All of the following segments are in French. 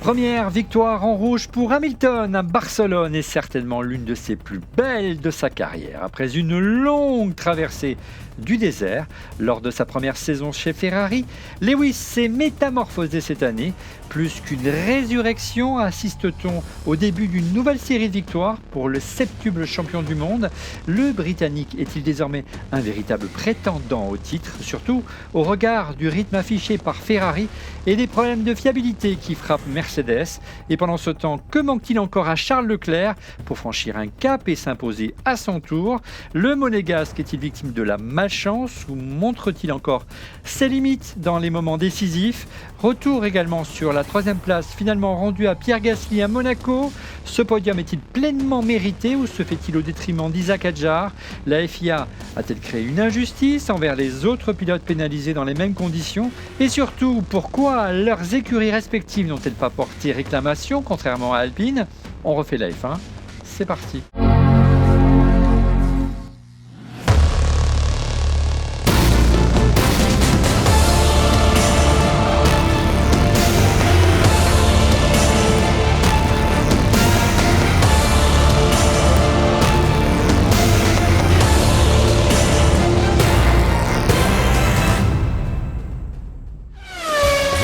Première victoire en rouge pour Hamilton à Barcelone est certainement l'une de ses plus belles de sa carrière. Après une longue traversée du désert, lors de sa première saison chez Ferrari, Lewis s'est métamorphosé cette année. Plus qu'une résurrection, assiste-t-on au début d'une nouvelle série de victoires pour le septuple champion du monde. Le Britannique est-il désormais un véritable prétendant au titre, surtout au regard du rythme affiché par Ferrari et des problèmes de fiabilité qui frappent Mercedes. Et pendant ce temps, que manque-t-il encore à Charles Leclerc pour franchir un cap et s'imposer à son tour? Le Monégasque est-il victime de la malchance ou montre-t-il encore ses limites dans les moments décisifs? Retour également sur la troisième place finalement rendue à Pierre Gasly à Monaco. Ce podium est-il pleinement mérité ou se fait-il au détriment d'Isaac Hadjar? La FIA a-t-elle créé une injustice envers les autres pilotes pénalisés dans les mêmes conditions? Et surtout, pourquoi leurs écuries respectives n'ont-elles pas porté réclamation contrairement à Alpine? On refait la F1, c'est parti.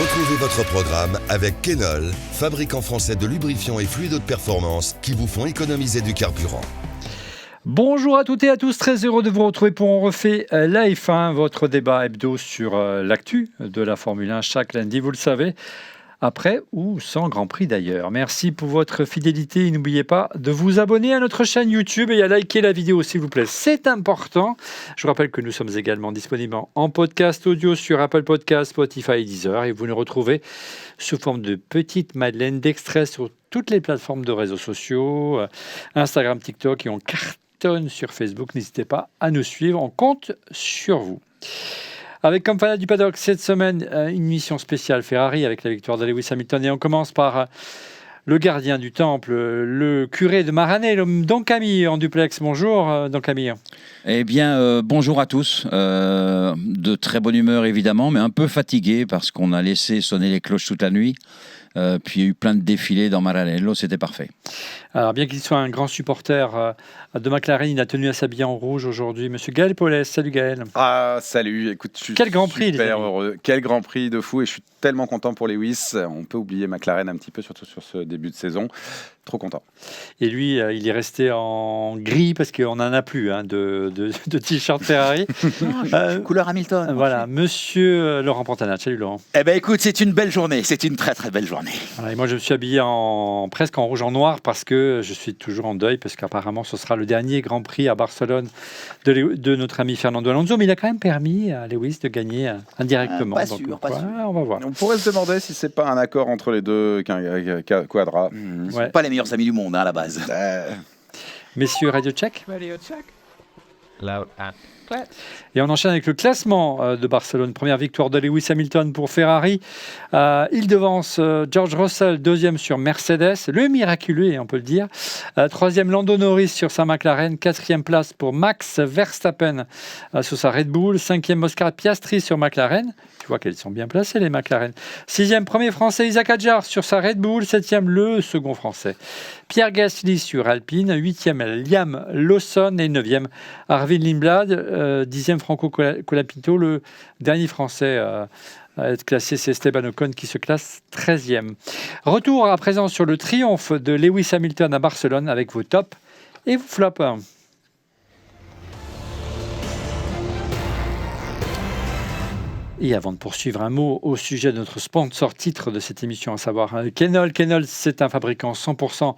Retrouvez votre programme avec Kenol, fabricant français de lubrifiants et fluides de performance qui vous font économiser du carburant. Bonjour à toutes et à tous, très heureux de vous retrouver pour On refait la F1, votre débat hebdo sur l'actu de la Formule 1 chaque lundi, vous le savez, après ou sans Grand Prix d'ailleurs. Merci pour votre fidélité et n'oubliez pas de vous abonner à notre chaîne YouTube et à liker la vidéo s'il vous plaît, c'est important. Je vous rappelle que nous sommes également disponibles en podcast audio sur Apple Podcasts, Spotify et Deezer et vous nous retrouvez sous forme de petites madeleines d'extraits sur toutes les plateformes de réseaux sociaux, Instagram, TikTok et on cartonne sur Facebook. N'hésitez pas à nous suivre, on compte sur vous. Avec comme fanat du paddock cette semaine, une mission spéciale Ferrari avec la victoire de Lewis Hamilton. Et on commence par le gardien du temple, le curé de Maranello, Don Camille en duplex. Bonjour Don Camille. Eh bien, bonjour à tous. De très bonne humeur évidemment, mais un peu fatigué parce qu'on a laissé sonner les cloches toute la nuit. Puis il y a eu plein de défilés dans Maranello, c'était parfait. Alors bien qu'il soit un grand supporter de McLaren, il a tenu à s'habiller en rouge aujourd'hui. Monsieur Gaël Paulès, salut Gaël. Ah salut, écoute, je suis quel Grand Prix, super heureux. Quel Grand Prix de fou et je suis tellement content pour Lewis. On peut oublier McLaren un petit peu, surtout sur ce début de saison. Trop content. Et lui, il est resté en gris parce qu'on n'en a plus de t-shirt Ferrari. Couleur Hamilton. Voilà, monsieur Laurent Pantanat. Salut Laurent. Eh bien écoute, c'est une belle journée, c'est une très très belle journée. Voilà, et moi je me suis habillé presque en rouge en noir parce que je suis toujours en deuil parce qu'apparemment ce sera le dernier Grand Prix à Barcelone de notre ami Fernando Alonso, mais il a quand même permis à Lewis de gagner indirectement. Pas sûr. On va voir. On pourrait se demander si c'est pas un accord entre les deux quadras. Ils ne sont pas les meilleurs amis du monde à la base. Messieurs, Radio Check. Radio check. Loud and clear. Et on enchaîne avec le classement de Barcelone. Première victoire de Lewis Hamilton pour Ferrari. Il devance George Russell, deuxième sur Mercedes, le miraculeux, on peut le dire. Troisième, Lando Norris sur sa McLaren. Quatrième place pour Max Verstappen sur sa Red Bull. Cinquième, Oscar Piastri sur McLaren. Tu vois qu'elles sont bien placées, les McLaren. Sixième, premier français, Isaac Hadjar sur sa Red Bull. Septième, le second français, Pierre Gasly sur Alpine. Huitième, Liam Lawson. Et neuvième, Arvid Lindblad. Dixième, Franco Colapinto. Le dernier français à être classé, c'est Esteban Ocon qui se classe 13e. Retour à présent sur le triomphe de Lewis Hamilton à Barcelone avec vos tops et vos flops. Et avant de poursuivre, un mot au sujet de notre sponsor titre de cette émission, à savoir Kenol. Kenol, c'est un fabricant 100%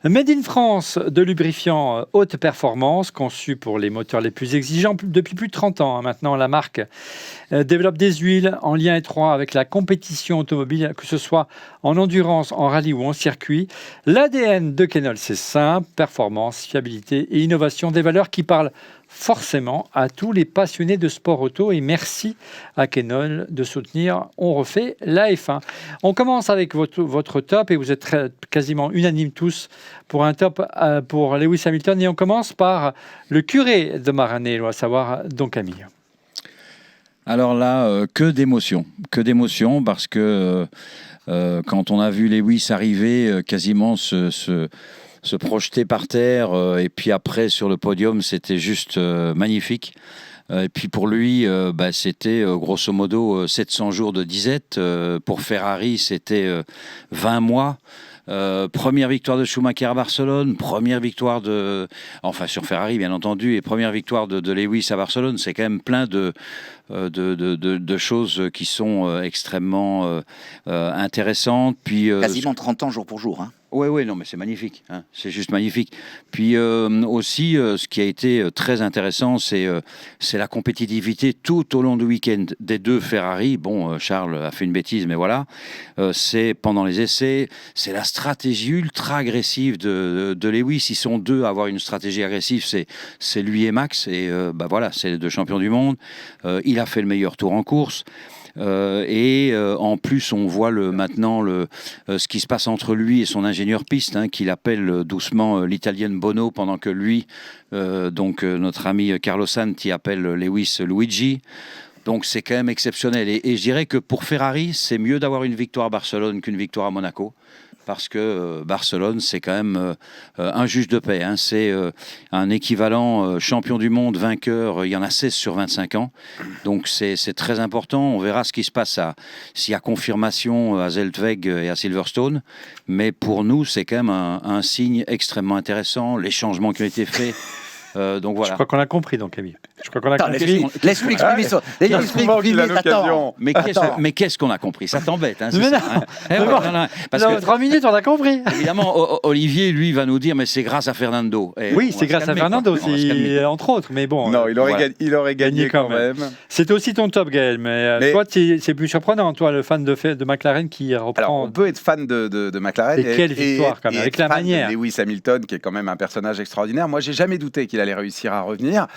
made in France de lubrifiants haute performance, conçu pour les moteurs les plus exigeants depuis plus de 30 ans. Maintenant, la marque développe des huiles en lien étroit avec la compétition automobile, que ce soit en endurance, en rallye ou en circuit. L'ADN de Kenol, c'est simple, performance, fiabilité et innovation, des valeurs qui parlent forcément à tous les passionnés de sport auto. Et merci à Kenol de soutenir On refait la F1. On commence avec votre top et vous êtes quasiment unanimes tous pour un top pour Lewis Hamilton. Et on commence par le curé de Maranello, à savoir Don Camille. Alors là, que d'émotions parce que Quand on a vu Lewis arriver, quasiment se projeter par terre, et puis après sur le podium, c'était juste magnifique. Et puis pour lui, c'était grosso modo 700 jours de disette. Pour Ferrari, c'était 20 mois. Première victoire de Schumacher à Barcelone, première victoire sur Ferrari bien entendu, et première victoire de Lewis à Barcelone. C'est quand même plein de choses qui sont extrêmement intéressantes. Puis, Quasiment 30 ans jour pour jour. Hein. Oui, non, mais c'est magnifique, hein, c'est juste magnifique. Puis aussi, ce qui a été très intéressant, c'est la compétitivité tout au long du week-end des deux Ferrari. Bon, Charles a fait une bêtise, mais voilà. C'est pendant les essais, c'est la stratégie ultra agressive de Lewis. Ils sont deux à avoir une stratégie agressive, c'est lui et Max, et voilà, c'est les deux champions du monde. Il a fait le meilleur tour en course. En plus, on voit maintenant ce qui se passe entre lui et son ingénieur piste, hein, qu'il appelle doucement l'Italienne Bono, pendant que lui, notre ami Carlos Santi, appelle Lewis Luigi. Donc c'est quand même exceptionnel. Et je dirais que pour Ferrari, c'est mieux d'avoir une victoire à Barcelone qu'une victoire à Monaco. Parce que Barcelone, c'est quand même un juge de paix. Hein. C'est un équivalent champion du monde, vainqueur. Il y en a 16 sur 25 ans. Donc c'est très important. On verra ce qui se passe s'il y a confirmation à Zellweger et à Silverstone. Mais pour nous, c'est quand même un signe extrêmement intéressant. Les changements qui ont été faits. Donc voilà. Je crois qu'on a compris, donc, Camille. Je crois qu'on a compris. Laisse-lui exprimer ça. Mais qu'est-ce qu'on a compris? Ça t'embête, hein, mais ça, non, hein. Parce que 3 minutes, on a compris. évidemment, Olivier, lui, va nous dire, mais c'est grâce à Fernando. Oui, c'est grâce à Fernando, entre autres. Mais bon. Non, il aurait gagné quand même. C'était aussi ton top, Gaël. Mais toi, c'est plus surprenant, toi, le fan de McLaren qui reprend. Alors, on peut être fan de McLaren. Et quelle victoire, quand même, avec la manière. De Lewis Hamilton, qui est quand même un personnage extraordinaire. Moi, j'ai jamais douté qu'il allait réussir à revenir.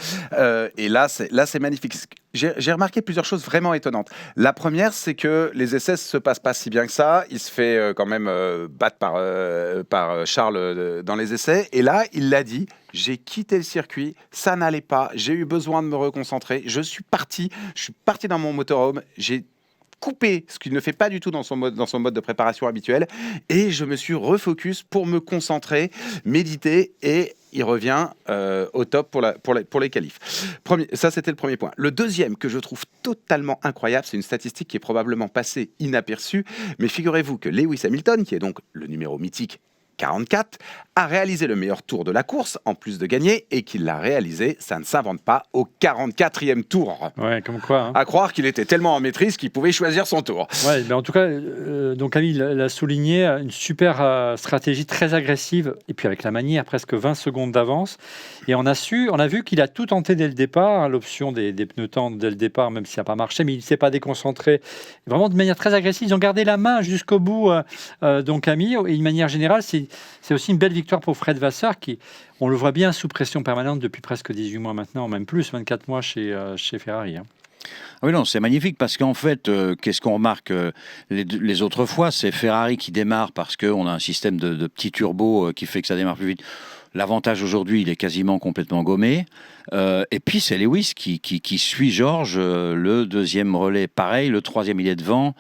Et là, c'est magnifique. J'ai remarqué plusieurs choses vraiment étonnantes. La première, c'est que les essais ne se passent pas si bien que ça. Il se fait quand même battre par Charles dans les essais. Et là, il l'a dit, j'ai quitté le circuit, ça n'allait pas, j'ai eu besoin de me reconcentrer. Je suis parti dans mon motorhome, j'ai coupé, ce qu'il ne fait pas du tout dans son mode de préparation habituel, et je me suis refocus pour me concentrer, méditer, et il revient au top pour les qualifs. Ça, c'était le premier point. Le deuxième, que je trouve totalement incroyable, c'est une statistique qui est probablement passée inaperçue, mais figurez-vous que Lewis Hamilton, qui est donc le numéro mythique 44, a réalisé le meilleur tour de la course, en plus de gagner, et qu'il l'a réalisé, ça ne s'invente pas, au 44e tour. Ouais, comme quoi. Hein. À croire qu'il était tellement en maîtrise qu'il pouvait choisir son tour. Ouais, mais en tout cas, donc Camille l'a souligné, une super stratégie très agressive, et puis avec la manière, presque 20 secondes d'avance. Et on a vu qu'il a tout tenté dès le départ, hein, l'option des pneus tendres dès le départ, même si ça n'a pas marché, mais il ne s'est pas déconcentré. Vraiment de manière très agressive, ils ont gardé la main jusqu'au bout, donc Camille, et d'une manière générale, c'est aussi une belle victoire pour Fred Vasseur, qui, on le voit bien, sous pression permanente depuis presque 18 mois maintenant, même plus, 24 mois chez Ferrari. Hein. Oui, non, c'est magnifique parce qu'en fait, qu'est-ce qu'on remarque les autres fois, c'est Ferrari qui démarre parce qu'on a un système de petits turbos qui fait que ça démarre plus vite. L'avantage aujourd'hui, il est quasiment complètement gommé. Et puis, c'est Lewis qui suit George. Le deuxième relais, pareil. Le troisième, il est devant.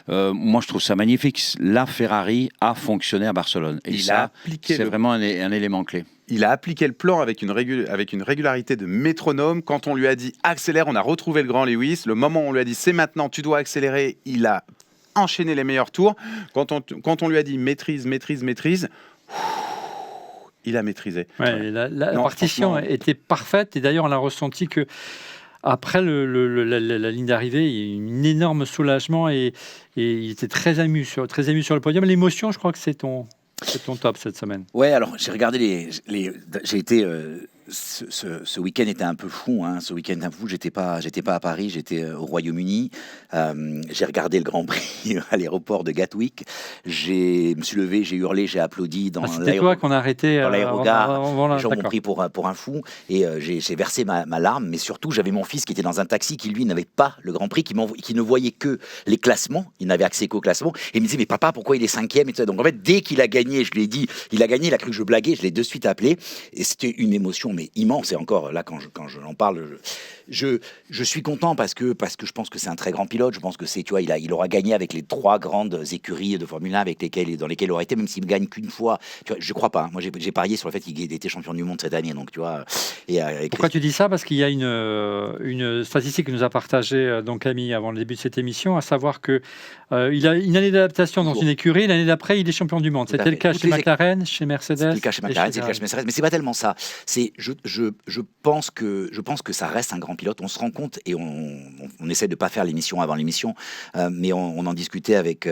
Moi, je trouve ça magnifique. La Ferrari a fonctionné à Barcelone. Et ça, c'est vraiment un élément clé. Il a appliqué le plan avec une régularité de métronome. Quand on lui a dit accélère, on a retrouvé le grand Lewis. Le moment où on lui a dit c'est maintenant, tu dois accélérer, il a enchaîné les meilleurs tours. Quand on lui a dit maîtrise, il a maîtrisé. Ouais, la partition était parfaite, et d'ailleurs on a ressenti que après la ligne d'arrivée, il y a eu un énorme soulagement, et il était très ému sur le podium. L'émotion, je crois que c'est ton top cette semaine. Ouais, alors j'ai regardé j'ai été ce week-end était un peu fou. Hein. Ce week-end un peu fou. J'étais pas à Paris, j'étais au Royaume-Uni. J'ai regardé le Grand Prix à l'aéroport de Gatwick. Je me suis levé, j'ai hurlé, j'ai applaudi dans c'était toi qu'on a arrêté dans l'aérogare. Les gens m'ont d'accord. pris pour un fou, et j'ai versé ma larme. Mais surtout, j'avais mon fils qui était dans un taxi qui lui n'avait pas le Grand Prix, qui ne voyait que les classements. Il n'avait accès qu'aux classements. Et il me disait mais papa, pourquoi il est 5e et tout ça. Donc en fait, dès qu'il a gagné, je lui ai dit il a gagné. Il a cru que je blaguais. Je l'ai de suite appelé, et c'était une émotion mais immense. Et encore, là, quand je en parle, je suis content parce que je pense que c'est un très grand pilote. Je pense que c'est, tu vois, il aura gagné avec les 3 grandes écuries de Formule 1 dans lesquelles il aurait été, même s'il ne gagne qu'une fois. Tu vois, je crois pas. Moi, j'ai parié sur le fait qu'il était champion du monde cette année. Donc, tu vois. Pourquoi tu dis ça? Parce qu'il y a une statistique que nous a partagée donc Camille avant le début de cette émission, à savoir que il a une année d'adaptation dans une écurie. L'année d'après, il est champion du monde. C'était le cas chez McLaren, chez Mercedes. C'était le cas chez McLaren, c'est le cas chez Mercedes. Mais c'est pas tellement ça. C'est, je pense que ça reste un grand pilote. On se rend compte et on essaie de pas faire l'émission avant l'émission, mais on en discutait avec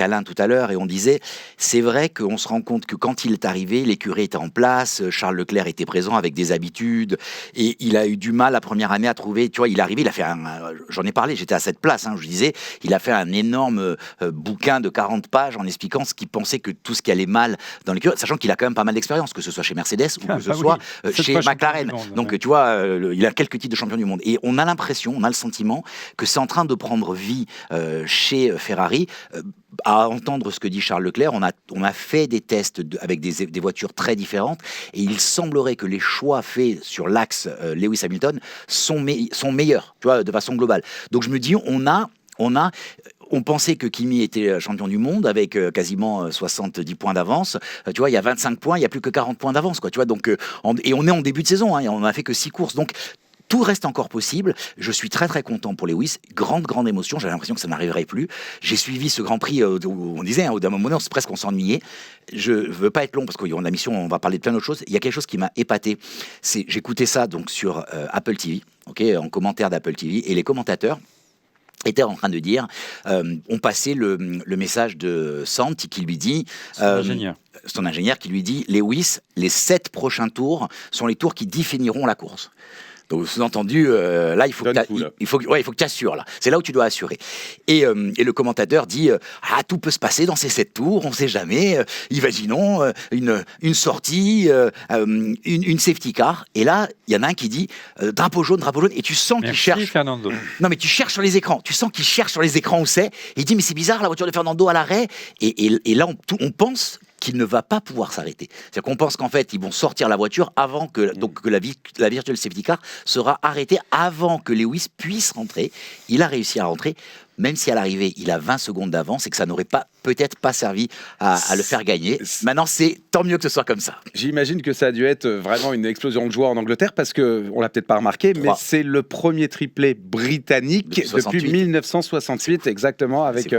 Alain tout à l'heure et on disait, c'est vrai qu'on se rend compte que quand il est arrivé, l'écurie était en place, Charles Leclerc était présent avec des habitudes et il a eu du mal la première année à trouver. Tu vois, il est arrivé, il a fait j'en ai parlé, j'étais à cette place. Je disais, il a fait un énorme bouquin de 40 pages en expliquant ce qu'il pensait que tout ce qui allait mal dans l'écurie, sachant qu'il a quand même pas mal d'expérience, que ce soit chez Mercedes ou que ce soit chez McLaren. Donc tu vois, il a quelques titres de champion du monde. Et on a l'impression, on a le sentiment que c'est en train de prendre vie chez Ferrari. À entendre ce que dit Charles Leclerc, on a fait des tests avec des voitures très différentes et il semblerait que les choix faits sur l'axe Lewis Hamilton sont meilleurs, tu vois, de façon globale. Donc je me dis, on pensait que Kimi était champion du monde avec quasiment 70 points d'avance. Tu vois, il y a 25 points, il n'y a plus que 40 points d'avance, quoi. Tu vois, donc, et on est en début de saison, et on n'a fait que 6 courses. Donc, tout reste encore possible. Je suis très très content pour Lewis. Grande émotion. J'avais l'impression que ça n'arriverait plus. J'ai suivi ce Grand Prix où on disait, d'un moment donné, on s'ennuyait. Je veux pas être long parce qu'on a la mission, on va parler de plein d'autres choses. Il y a quelque chose qui m'a épaté. J'écoutais ça donc sur Apple TV, en commentaire d'Apple TV, et les commentateurs était en train de dire, on passait le message de Santi qui lui dit, son ingénieur qui lui dit, Lewis, les 7 prochains tours sont les tours qui définiront la course. Donc, sous-entendu, là, il faut que tu assures. Là. C'est là où tu dois assurer. Et le commentateur dit tout peut se passer dans ces 7 tours, on ne sait jamais. Imaginons une sortie, une safety car. Et là, il y en a un qui dit drapeau jaune. Et tu sens qu'il cherche. Fernando. Non, mais tu cherches sur les écrans. Tu sens qu'il cherche sur les écrans où c'est. Et il dit mais c'est bizarre, la voiture de Fernando à l'arrêt. Et là, on pense qu'il ne va pas pouvoir s'arrêter. C'est-à-dire qu'on pense qu'en fait, ils vont sortir la voiture avant que la virtual safety car sera arrêtée avant que Lewis puisse rentrer. Il a réussi à rentrer, même si à l'arrivée, il a 20 secondes d'avance et que ça n'aurait peut-être pas servi à le faire gagner. Maintenant, c'est tant mieux que ce soit comme ça. J'imagine que ça a dû être vraiment une explosion de joie en Angleterre parce qu'on l'a peut-être pas remarqué, mais c'est le premier triplé britannique depuis 1968, exactement, avec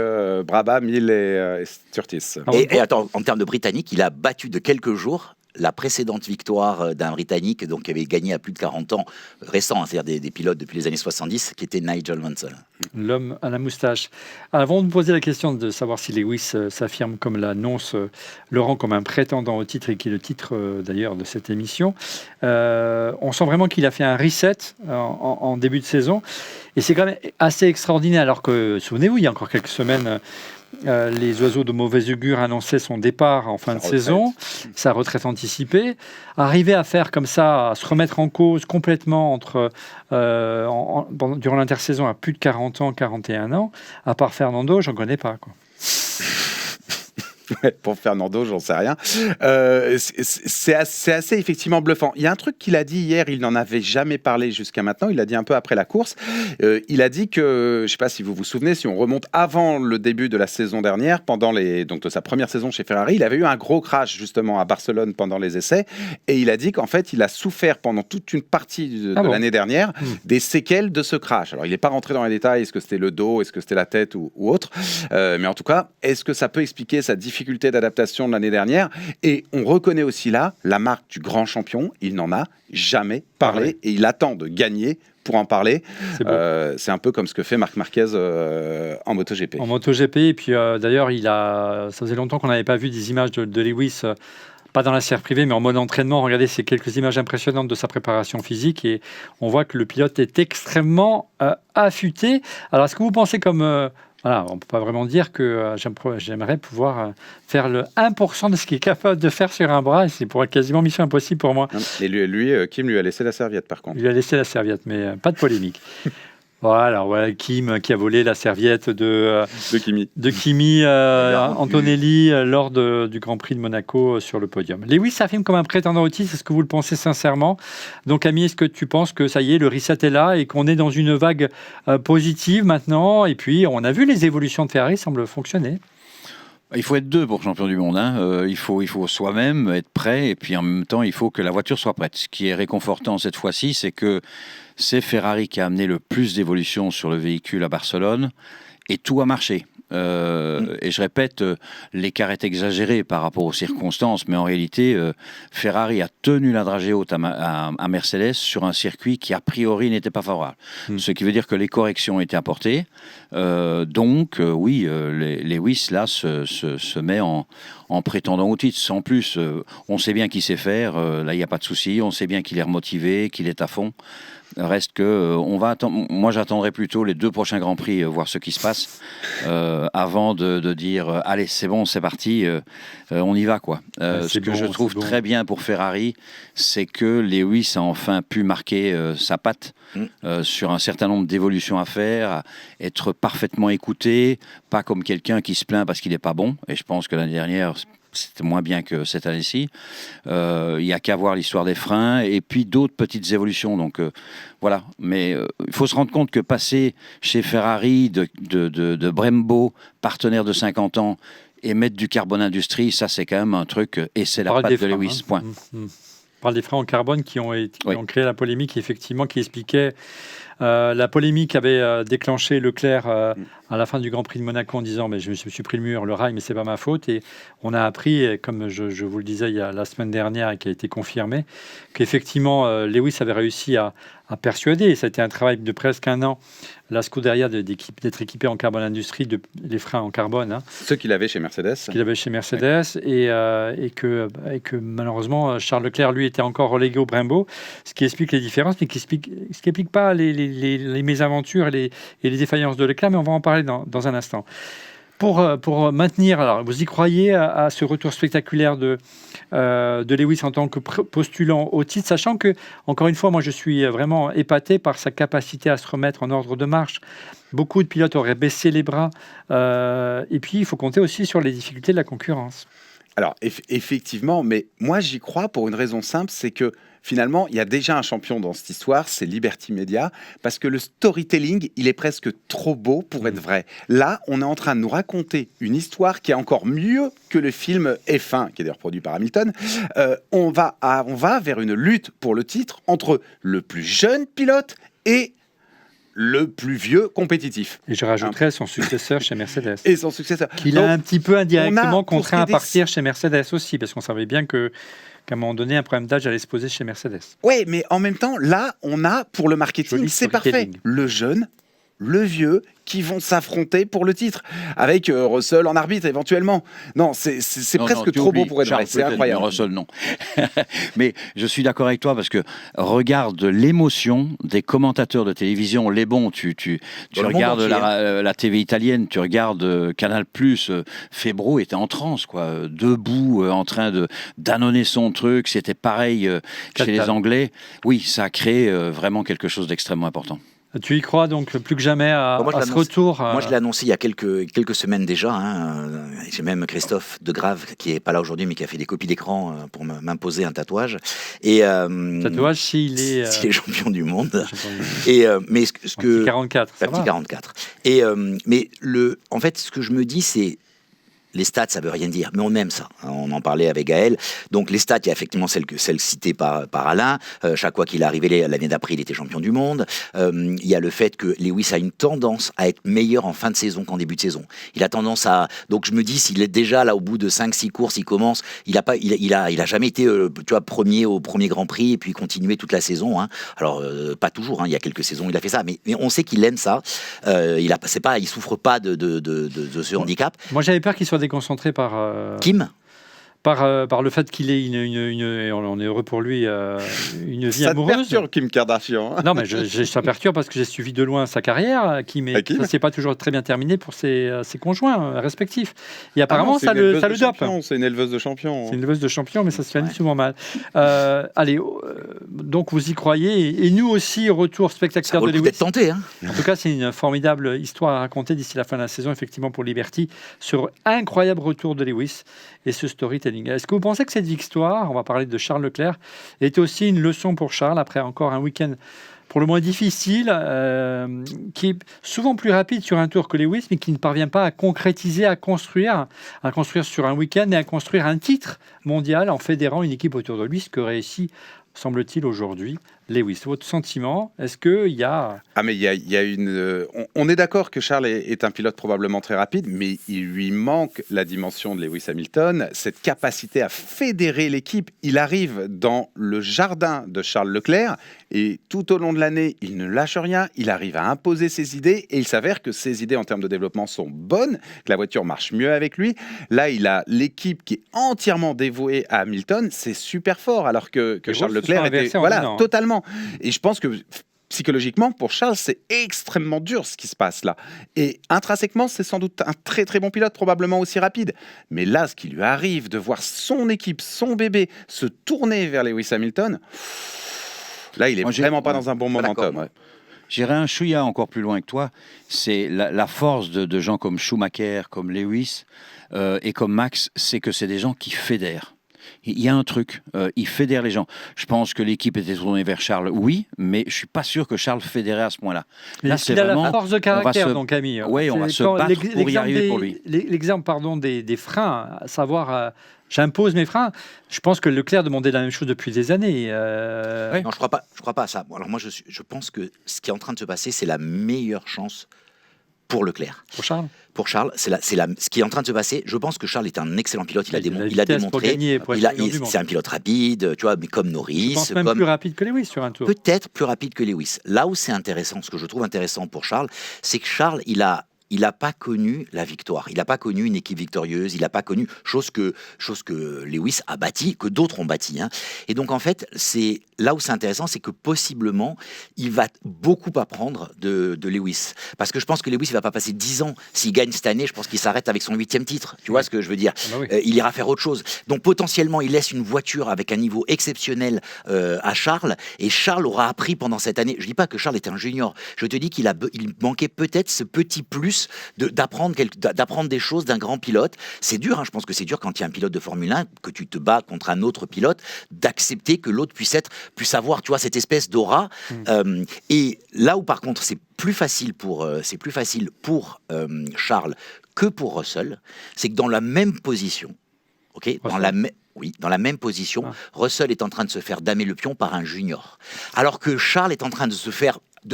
Brabham, Hill et Surtees. Et attends, en termes de britannique, il a battu de quelques jours la précédente victoire d'un Britannique donc, qui avait gagné à plus de 40 ans, récent, c'est-à-dire des pilotes depuis les années 70, qui était Nigel Mansell. L'homme à la moustache. Avant de me poser la question de savoir si Lewis s'affirme comme l'annonce Laurent comme un prétendant au titre, et qui est le titre d'ailleurs de cette émission, on sent vraiment qu'il a fait un reset en début de saison. Et c'est quand même assez extraordinaire, alors que, souvenez-vous, il y a encore quelques semaines, les oiseaux de mauvais augure annonçaient son départ en fin de saison, sa retraite anticipée. Arriver à faire comme ça, à se remettre en cause complètement durant l'intersaison à plus de 40 ans, 41 ans, à part Fernando, j'en connais pas, quoi. Pour Fernando, j'en sais rien. C'est assez effectivement bluffant. Il y a un truc qu'il a dit hier, il n'en avait jamais parlé jusqu'à maintenant, il l'a dit un peu après la course. Il a dit que, je ne sais pas si vous vous souvenez, si on remonte avant le début de la saison dernière, donc de sa première saison chez Ferrari, il avait eu un gros crash justement à Barcelone pendant les essais, et il a dit qu'en fait, il a souffert pendant toute une partie de l'année dernière des séquelles de ce crash. Alors, il n'est pas rentré dans les détails, est-ce que c'était le dos, est-ce que c'était la tête ou autre, mais en tout cas, est-ce que ça peut expliquer sa difficulté d'adaptation de l'année dernière? Et on reconnaît aussi là la marque du grand champion. Il n'en a jamais parlé et il attend de gagner pour en parler. C'est un peu comme ce que fait Marc Marquez en MotoGP. En MotoGP, et puis d'ailleurs, ça faisait longtemps qu'on n'avait pas vu des images de Lewis, pas dans la sphère privée, mais en mode entraînement. Regardez ces quelques images impressionnantes de sa préparation physique, et on voit que le pilote est extrêmement affûté. Alors, est-ce que vous pensez comme... Voilà, on ne peut pas vraiment dire que j'aimerais pouvoir faire le 1% de ce qu'il est capable de faire sur un bras, et c'est quasiment mission impossible pour moi. Et lui, Kim lui a laissé la serviette par contre. Il lui a laissé la serviette, mais pas de polémique. Voilà, ouais, Kim qui a volé la serviette de Kimi. Antonelli lors du Grand Prix de Monaco sur le podium. Lewis s'affirme comme un prétendant au titre, est-ce que vous le pensez sincèrement? Donc Ami, est-ce que tu penses que ça y est, le reset est là et qu'on est dans une vague positive maintenant? Et puis on a vu les évolutions de Ferrari semblent fonctionner. Il faut être deux pour champion du monde. Il faut soi-même être prêt et puis en même temps, il faut que la voiture soit prête. Ce qui est réconfortant cette fois-ci, c'est que c'est Ferrari qui a amené le plus d'évolution sur le véhicule à Barcelone et tout a marché. Et je répète, l'écart est exagéré par rapport aux circonstances, mais en réalité, Ferrari a tenu la dragée haute à Mercedes sur un circuit qui a priori n'était pas favorable. Ce qui veut dire que les corrections ont été apportées. Donc, Lewis là se met en prétendant au titre. En plus, on sait bien qu'il sait faire. Là, il n'y a pas de souci. On sait bien qu'il est remotivé, qu'il est à fond. Reste que on va attendre. Moi, j'attendrai plutôt les 2 prochains Grands Prix, voir ce qui se passe, avant de dire allez, c'est bon, c'est parti, on y va quoi. Ce que je trouve très bien pour Ferrari, c'est que Lewis a enfin pu marquer sa patte sur un certain nombre d'évolutions à faire, être parfaitement écouté, pas comme quelqu'un qui se plaint parce qu'il n'est pas bon. Et je pense que l'année dernière, c'était moins bien que cette année-ci. Il n'y a qu'à voir l'histoire des freins et puis d'autres petites évolutions. Donc voilà. Mais il faut se rendre compte que passer chez Ferrari de Brembo, partenaire de 50 ans, et mettre du carbone industrie, ça c'est quand même un truc. Et c'est la patte de Lewis. Point. On parle des freins en carbone qui ont créé la polémique, effectivement, qui expliquait. La polémique avait déclenché Leclerc à la fin du Grand Prix de Monaco en disant mais je me suis pris le mur, le rail, mais c'est pas ma faute. Et on a appris, comme je vous le disais la semaine dernière et qui a été confirmé, qu'effectivement Lewis avait réussi à persuader, et ça a été un travail de presque 1 an, la Scuderia d'être équipé en carbone industrie, les freins en carbone. Ceux qu'il avait chez Mercedes. Et que malheureusement Charles Leclerc, lui, était encore relégué au Brembo, ce qui explique les différences, mais ce qui explique pas les mésaventures et les défaillances de Leclerc, mais on va en parler dans un instant. Pour maintenir, alors vous y croyez à ce retour spectaculaire de Lewis en tant que postulant au titre, sachant que, encore une fois, moi je suis vraiment épaté par sa capacité à se remettre en ordre de marche. Beaucoup de pilotes auraient baissé les bras. Et puis il faut compter aussi sur les difficultés de la concurrence. Alors effectivement, mais moi j'y crois pour une raison simple, c'est que finalement, il y a déjà un champion dans cette histoire, c'est Liberty Media, parce que le storytelling, il est presque trop beau pour être vrai. Là, on est en train de nous raconter une histoire qui est encore mieux que le film F1, qui est d'ailleurs produit par Hamilton. On va vers une lutte pour le titre entre le plus jeune pilote et le plus vieux compétitif. Et je rajouterais son successeur chez Mercedes. Et son successeur. Qu'il a un petit peu indirectement contraint à partir chez Mercedes aussi, parce qu'on savait bien qu'à un moment donné, un problème d'âge allait se poser chez Mercedes. Oui, mais en même temps, là, on a, pour le marketing, c'est parfait. Le jeune, le vieux, qui vont s'affronter pour le titre, avec Russell en arbitre éventuellement. Non, c'est presque trop beau pour être vrai, c'est incroyable. Russell, non. Mais je suis d'accord avec toi, parce que regarde l'émotion des commentateurs de télévision, les bons, tu regardes la TV italienne, tu regardes Canal+, Febro était en transe, quoi, debout, en train d'annoncer son truc, c'était pareil chez les Anglais. Oui, ça a créé vraiment quelque chose d'extrêmement important. Tu y crois donc plus que jamais à ce retour Moi, je l'ai annoncé il y a quelques semaines déjà. J'ai même Christophe Degrave, qui n'est pas là aujourd'hui, mais qui a fait des copies d'écran pour m'imposer un tatouage. Tatouage s'il est champion du monde. Mais petit 44. Petit 44. En fait, ce que je me dis, c'est... Les stats, ça veut rien dire, mais on aime ça. On en parlait avec Gaël. Donc les stats, il y a effectivement celle citée par Alain. Chaque fois qu'il est arrivé l'année d'après, il était champion du monde. Il y a le fait que Lewis a une tendance à être meilleur en fin de saison qu'en début de saison. Il a tendance à... Donc je me dis, s'il est déjà là au bout de 5-6 courses, il commence... Il a jamais été premier au premier Grand Prix et puis continué toute la saison. Alors, pas toujours. Il y a quelques saisons, il a fait ça. Mais on sait qu'il aime ça. Il souffre pas de ce handicap. Moi, j'avais peur qu'il soit déconcentré par... Kim par le fait qu'il ait et on est heureux pour lui, une vie Ça te amoureuse. perturbe, Kim Kardashian. Hein. Non, mais ça perturbe parce que j'ai suivi de loin sa carrière, mais Kim. ça s'est pas toujours très bien terminé pour ses conjoints respectifs. Et apparemment, non, ça le dope. C'est une éleveuse de champion. C'est une leveuse de champion, mais ça se finit souvent mal. Allez, donc vous y croyez, et nous aussi, retour Ça spectaculaire vaut de le coup Lewis. d'être tenté. Hein. En tout cas, c'est une formidable histoire à raconter d'ici la fin de la saison, effectivement, pour Liberty, sur incroyable retour de Lewis et ce storytelling. Est-ce que vous pensez que cette victoire, on va parler de Charles Leclerc, est aussi une leçon pour Charles, après encore un week-end pour le moins difficile, qui est souvent plus rapide sur un tour que Lewis, mais qui ne parvient pas à concrétiser, à construire sur un week-end et à construire un titre mondial en fédérant une équipe autour de lui, ce que réussit, semble-t-il, aujourd'hui Lewis. Votre sentiment, est-ce qu'il y a... Ah, mais il y a une... on est d'accord que Charles est un pilote probablement très rapide, mais il lui manque la dimension de Lewis Hamilton, cette capacité à fédérer l'équipe. Il arrive dans le jardin de Charles Leclerc et tout au long de l'année, il ne lâche rien, il arrive à imposer ses idées et il s'avère que ses idées en termes de développement sont bonnes, que la voiture marche mieux avec lui. Là, il a l'équipe qui est entièrement dévouée à Hamilton, c'est super fort, alors que Charles Leclerc était... Voilà, totalement. Et je pense que psychologiquement, pour Charles, c'est extrêmement dur ce qui se passe là. Et intrinsèquement, c'est sans doute un très très bon pilote, probablement aussi rapide. Mais là, ce qui lui arrive de voir son équipe, son bébé, se tourner vers Lewis Hamilton, là, il est vraiment pas dans un bon momentum. Ouais. J'irai un chouïa encore plus loin que toi. C'est la force de gens comme Schumacher, comme Lewis et comme Max, c'est que c'est des gens qui fédèrent. Il y a un truc, il fédère les gens. Je pense que l'équipe était tournée vers Charles, oui, mais je suis pas sûr que Charles fédérait à ce point-là. Là, c'est vraiment la force de caractère, donc Camille. Oui, on va se battre pour y arriver pour lui. L'exemple, des freins, à savoir, j'impose mes freins. Je pense que Leclerc demandait la même chose depuis des années. Oui. Non, je crois pas à ça. Alors moi, je pense que ce qui est en train de se passer, c'est la meilleure chance pour Leclerc. Pour Charles. Pour Charles, ce qui est en train de se passer. Je pense que Charles est un excellent pilote. Il a démontré. C'est un pilote rapide, tu vois, mais comme Norris. Je pense même plus rapide que Lewis sur un tour. Peut-être plus rapide que Lewis. Là où c'est intéressant, ce que je trouve intéressant pour Charles, c'est que Charles, il n'a pas connu la victoire. Il n'a pas connu une équipe victorieuse. Il n'a pas connu chose que Lewis a bâti, que d'autres ont bâti. Hein. Et donc, en fait, c'est là où c'est intéressant, c'est que possiblement, il va beaucoup apprendre de Lewis. Parce que je pense que Lewis, il ne va pas passer 10 ans. S'il gagne cette année, je pense qu'il s'arrête avec son 8e titre. Tu vois ce que je veux dire ? Il ira faire autre chose. Donc, potentiellement, il laisse une voiture avec un niveau exceptionnel à Charles. Et Charles aura appris pendant cette année. Je ne dis pas que Charles était un junior. Je te dis qu'il manquait peut-être ce petit plus d'apprendre des choses d'un grand pilote. C'est dur, hein, je pense que c'est dur quand il y a un pilote de Formule 1, que tu te bats contre un autre pilote, d'accepter que l'autre puisse avoir, tu vois, cette espèce d'aura. Et là où par contre c'est plus facile pour Charles que pour Russell, c'est que dans la même position, dans la même position, Russell est en train de se faire damer le pion par un junior, alors que Charles est en train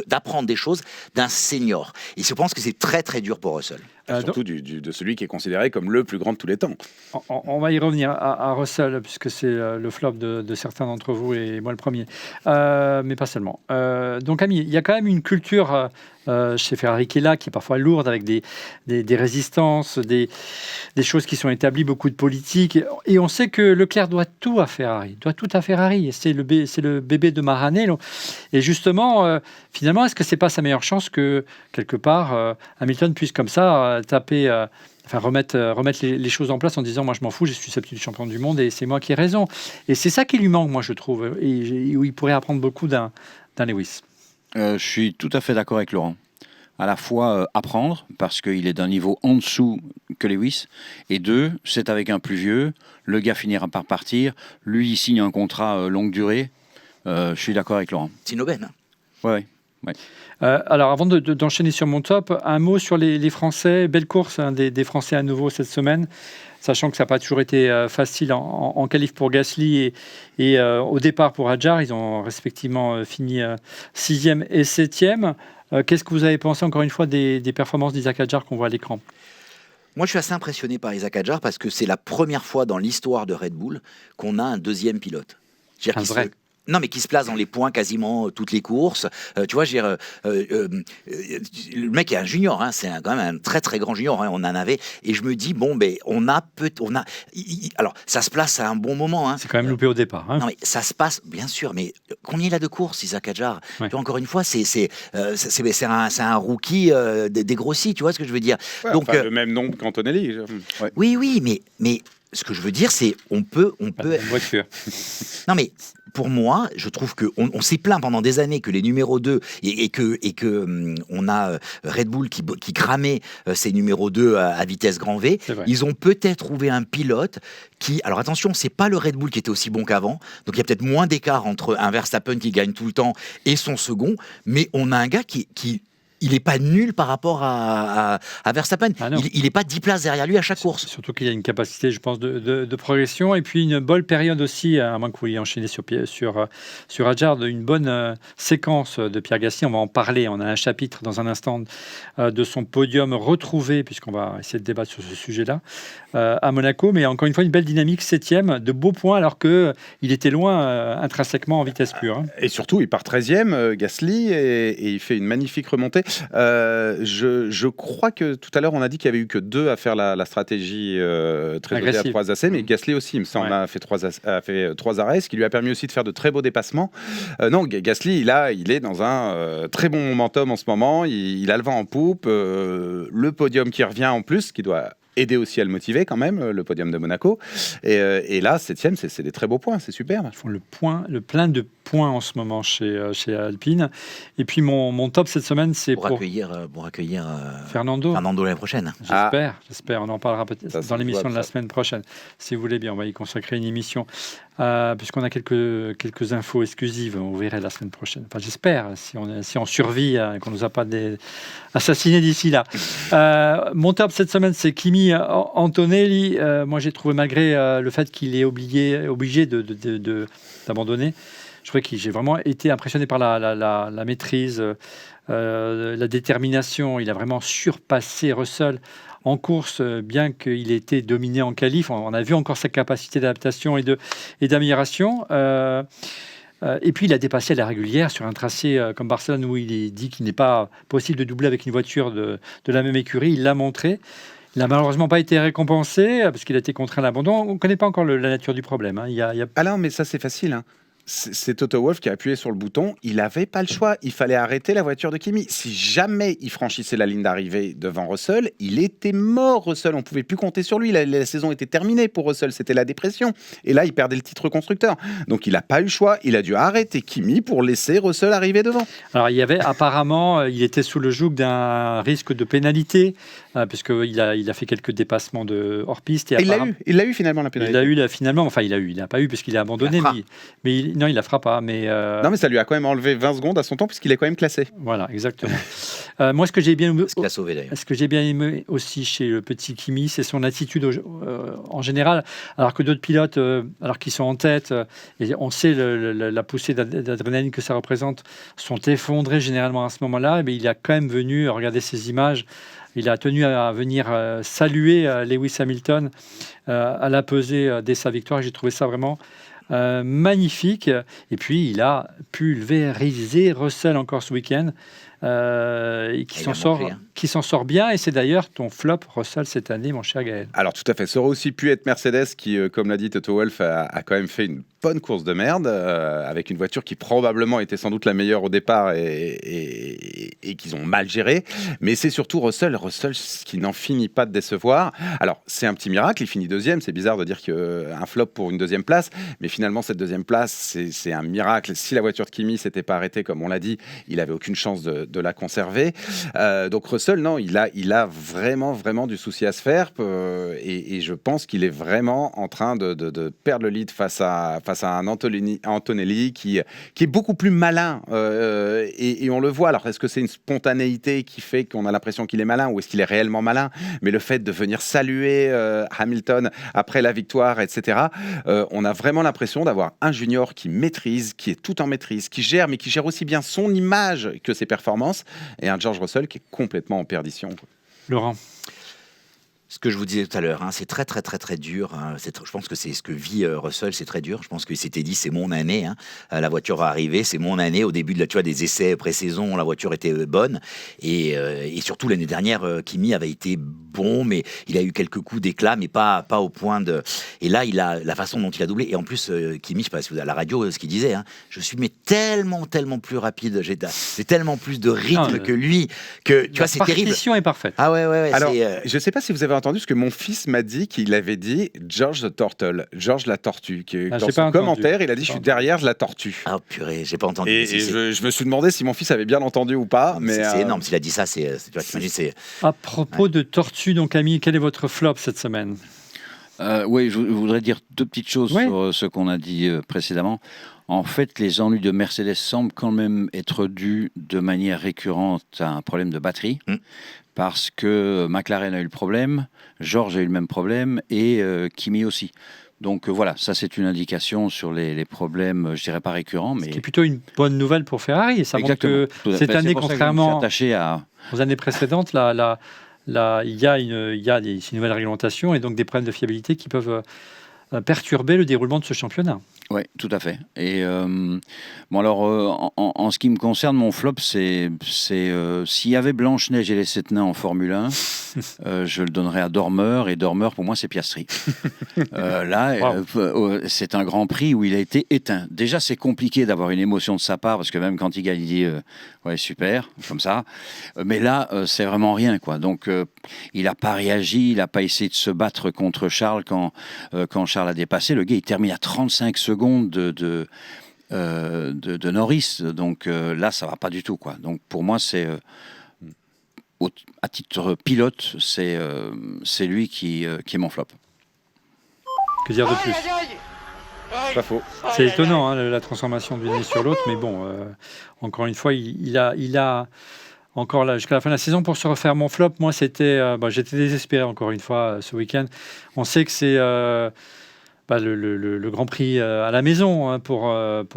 d'apprendre des choses d'un senior. Et je pense que c'est très très dur pour Russell. Surtout de celui qui est considéré comme le plus grand de tous les temps. On va y revenir à Russell, puisque c'est le flop de certains d'entre vous, et moi le premier. Mais pas seulement. Donc Camille, il y a quand même une culture chez Ferrari qui est là, qui est parfois lourde, avec des résistances, des choses qui sont établies, beaucoup de politique. Et on sait que Leclerc doit tout à Ferrari. C'est le bébé de Maranello. Et justement, finalement, est-ce que c'est pas sa meilleure chance que, quelque part, Hamilton puisse comme ça remettre les choses en place en disant moi je m'en fous, je suis susceptible du champion du monde et c'est moi qui ai raison. Et c'est ça qui lui manque, moi je trouve, et où il pourrait apprendre beaucoup d'un Lewis. Je suis tout à fait d'accord avec Laurent. À la fois apprendre, parce qu'il est d'un niveau en dessous que Lewis, et 2, c'est avec un plus vieux, le gars finira par partir, lui il signe un contrat longue durée. Je suis d'accord avec Laurent. C'est une aubaine. Ouais. Alors, avant d'enchaîner sur mon top, un mot sur les Français. Belle course des Français à nouveau cette semaine, sachant que ça n'a pas toujours été facile en qualif pour Gasly et au départ pour Hadjar. Ils ont respectivement fini 6e et 7e. Qu'est-ce que vous avez pensé, encore une fois, des performances d'Isaac Hadjar qu'on voit à l'écran ? Moi, je suis assez impressionné par Isaac Hadjar parce que c'est la première fois dans l'histoire de Red Bull qu'on a un deuxième pilote. Un vrai. Non, mais qui se place dans les points quasiment toutes les courses. Tu vois, le mec est un junior, hein, c'est quand même un très très grand junior. Hein, on en avait, et je me dis alors ça se place à un bon moment. Hein. C'est quand même loupé au départ. Hein. Non, mais ça se passe, bien sûr. Mais combien il a de courses, Isaac Hadjar? Ouais. Tu vois, encore une fois, c'est un rookie dégrossi. Tu vois ce que je veux dire? Ouais, Donc le même nombre qu'Antonelli. Ouais. oui, mais ce que je veux dire, c'est on peut. Une voiture. Non, mais pour moi, je trouve qu'on s'est plaint pendant des années que les numéros 2 et que on a Red Bull qui cramait ces numéros 2 à vitesse grand V. Ils ont peut-être trouvé un pilote qui... Alors attention, c'est pas le Red Bull qui était aussi bon qu'avant. Donc il y a peut-être moins d'écart entre un Verstappen qui gagne tout le temps et son second. Mais on a un gars qui il n'est pas nul par rapport à Verstappen. Il n'est pas 10 places derrière lui à chaque course. Surtout qu'il a une capacité, je pense, de progression. Et puis une bonne période aussi, à moins que vous vouliez enchaîner sur Hadjar, une bonne séquence de Pierre Gasly. On va en parler. On a un chapitre dans un instant de son podium retrouvé, puisqu'on va essayer de débattre sur ce sujet-là, à Monaco. Mais encore une fois, une belle dynamique, 7e, de beaux points, alors qu'il était loin intrinsèquement en vitesse pure. Hein. Et surtout, il part 13e, Gasly, et il fait une magnifique remontée. Je crois que tout à l'heure, on a dit qu'il n'y avait eu que 2 à faire la stratégie très dotée à 3 essais, mais Gasly aussi, il me semble, a fait 3 arrêts, ce qui lui a permis aussi de faire de très beaux dépassements. Non, Gasly, il est dans un très bon momentum en ce moment, il a le vent en poupe, le podium qui revient en plus, qui doit aider aussi à le motiver quand même, le podium de Monaco. Et là, 7e, c'est des très beaux points, c'est superbe. Ils font le plein de points en ce moment chez Alpine. Et puis mon top cette semaine, c'est pour accueillir Fernando l'année prochaine. J'espère. On en parlera peut-être dans l'émission de la semaine prochaine. Si vous voulez bien, on va y consacrer une émission. Puisqu'on a quelques infos exclusives, on verra la semaine prochaine. Enfin, j'espère, si on survit, qu'on ne nous a pas assassinés d'ici là. Mon top cette semaine, c'est Kimi Antonelli. Moi, j'ai trouvé, malgré le fait qu'il est obligé d'abandonner, je trouvais que j'ai vraiment été impressionné par la maîtrise, la détermination. Il a vraiment surpassé Russell en course, bien qu'il ait été dominé en qualif. On a vu encore sa capacité d'adaptation et d'amélioration. Et puis, il a dépassé la régulière sur un tracé comme Barcelone, où il dit qu'il n'est pas possible de doubler avec une voiture de la même écurie. Il l'a montré. Il n'a malheureusement pas été récompensé parce qu'il a été contraint à l'abandon. On ne connaît pas encore la nature du problème. Hein. Ah non, mais ça, c'est facile. Hein. C'est Toto Wolff qui a appuyé sur le bouton. Il n'avait pas le choix. Il fallait arrêter la voiture de Kimi. Si jamais il franchissait la ligne d'arrivée devant Russell, il était mort, Russell. On ne pouvait plus compter sur lui. La saison était terminée pour Russell. C'était la dépression. Et là, il perdait le titre constructeur. Donc, il n'a pas eu le choix. Il a dû arrêter Kimi pour laisser Russell arriver devant. Alors, il y avait apparemment, il était sous le joug d'un risque de pénalité, puisqu'il a fait quelques dépassements hors-piste. Et il l'a eu finalement, la pénalité. Il n'a pas eu, puisqu'il a abandonné. Non, il la fera pas. Non, mais ça lui a quand même enlevé 20 secondes à son temps, puisqu'il est quand même classé. Voilà, exactement. Moi, ce que j'ai bien aimé aussi chez le petit Kimi, c'est son attitude en général. Alors que d'autres pilotes, alors qu'ils sont en tête, et on sait la poussée d'adrénaline que ça représente, sont effondrés généralement à ce moment-là. Mais il a quand même venu regarder ces images. Il a tenu à venir saluer Lewis Hamilton à la pesée dès sa victoire. J'ai trouvé ça vraiment magnifique. Et puis, il a pulvérisé Russell encore ce week-end. Qui s'en sort bien, et c'est d'ailleurs ton flop Russell cette année, mon cher Gaël. Alors tout à fait, ça aurait aussi pu être Mercedes qui, comme l'a dit Toto Wolff, a quand même fait une bonne course de merde, avec une voiture qui probablement était sans doute la meilleure au départ et qu'ils ont mal géré, mais c'est surtout Russell qui n'en finit pas de décevoir. Alors c'est un petit miracle, il finit 2e, c'est bizarre de dire qu'un flop pour une 2e place, mais finalement cette 2e place c'est un miracle. Si la voiture de Kimi s'était pas arrêtée comme on l'a dit, il avait aucune chance de la conserver. Donc Russell, non, il a vraiment du souci à se faire, et je pense qu'il est vraiment en train de perdre le lead face à un Antonelli qui est beaucoup plus malin, et on le voit. Alors est-ce que c'est une spontanéité qui fait qu'on a l'impression qu'il est malin, ou est-ce qu'il est réellement malin? Mais le fait de venir saluer Hamilton après la victoire, etc., on a vraiment l'impression d'avoir un junior qui maîtrise, qui est tout en maîtrise, qui gère, mais qui gère aussi bien son image que ses performances, et un George Russell qui est complètement en perdition. Laurent. Ce que je vous disais tout à l'heure, hein, c'est très très très très dur. Hein. Je pense que c'est ce que vit Russell, c'est très dur. Je pense qu'il s'était dit c'est mon année. Hein. La voiture va arriver, c'est mon année. Au début des essais pré-saison, la voiture était bonne et surtout l'année dernière, Kimi avait été bon, mais il a eu quelques coups d'éclat, mais pas au point de. Et là, la façon dont il a doublé. Et en plus, Kimi, je sais pas si vous à la radio, ce qu'il disait, hein, je suis mais tellement plus rapide. J'ai tellement plus de rythme que lui que tu vois, c'est terrible. La partition est parfaite. Ah ouais. Alors, je sais pas si vous avez entendu ce que mon fils m'a dit, qu'il avait dit George the Turtle, George la tortue, dans son commentaire, il a dit je suis derrière la tortue. Ah purée, j'ai pas entendu. Et je me suis demandé si mon fils avait bien entendu ou pas. Mais c'est énorme, s'il a dit ça, tu vois, t'imagines, c'est. À propos de tortue, donc Ami, quel est votre flop cette semaine? Oui, je voudrais dire deux petites choses sur ce qu'on a dit précédemment. En fait, les ennuis de Mercedes semblent quand même être dus de manière récurrente à un problème de batterie, parce que McLaren a eu le problème, George a eu le même problème, et Kimi aussi. Donc voilà, ça c'est une indication sur les problèmes, je dirais pas récurrents, mais... Ce qui est plutôt une bonne nouvelle pour Ferrari. Ça montre que cette année, contrairement aux années précédentes, il y a une nouvelle réglementation et donc des problèmes de fiabilité qui peuvent perturber le déroulement de ce championnat. Oui, tout à fait. Et bon alors, en ce qui me concerne, mon flop, c'est s'il y avait Blanche-Neige et les 7 nains en Formule 1, je le donnerais à Dormer, et Dormer, pour moi, c'est Piastri. C'est un Grand Prix où il a été éteint. Déjà, c'est compliqué d'avoir une émotion de sa part, parce que même quand il gagne, il dit ouais, super, comme ça. Mais là, c'est vraiment rien, quoi. Donc, il n'a pas réagi, il n'a pas essayé de se battre contre Charles quand Charles a dépassé. Le gars, il termine à 35 secondes de Norris. Donc là, ça va pas du tout, quoi. Donc pour moi, c'est à titre pilote, c'est lui qui est mon flop. Que dire de plus? Pas faux. C'est étonnant, hein, la transformation d'une année sur l'autre, mais bon, encore une fois, il a encore là jusqu'à la fin de la saison pour se refaire. Mon flop, moi, c'était, j'étais désespéré encore une fois ce week-end. On sait que c'est le Grand Prix à la maison, hein, pour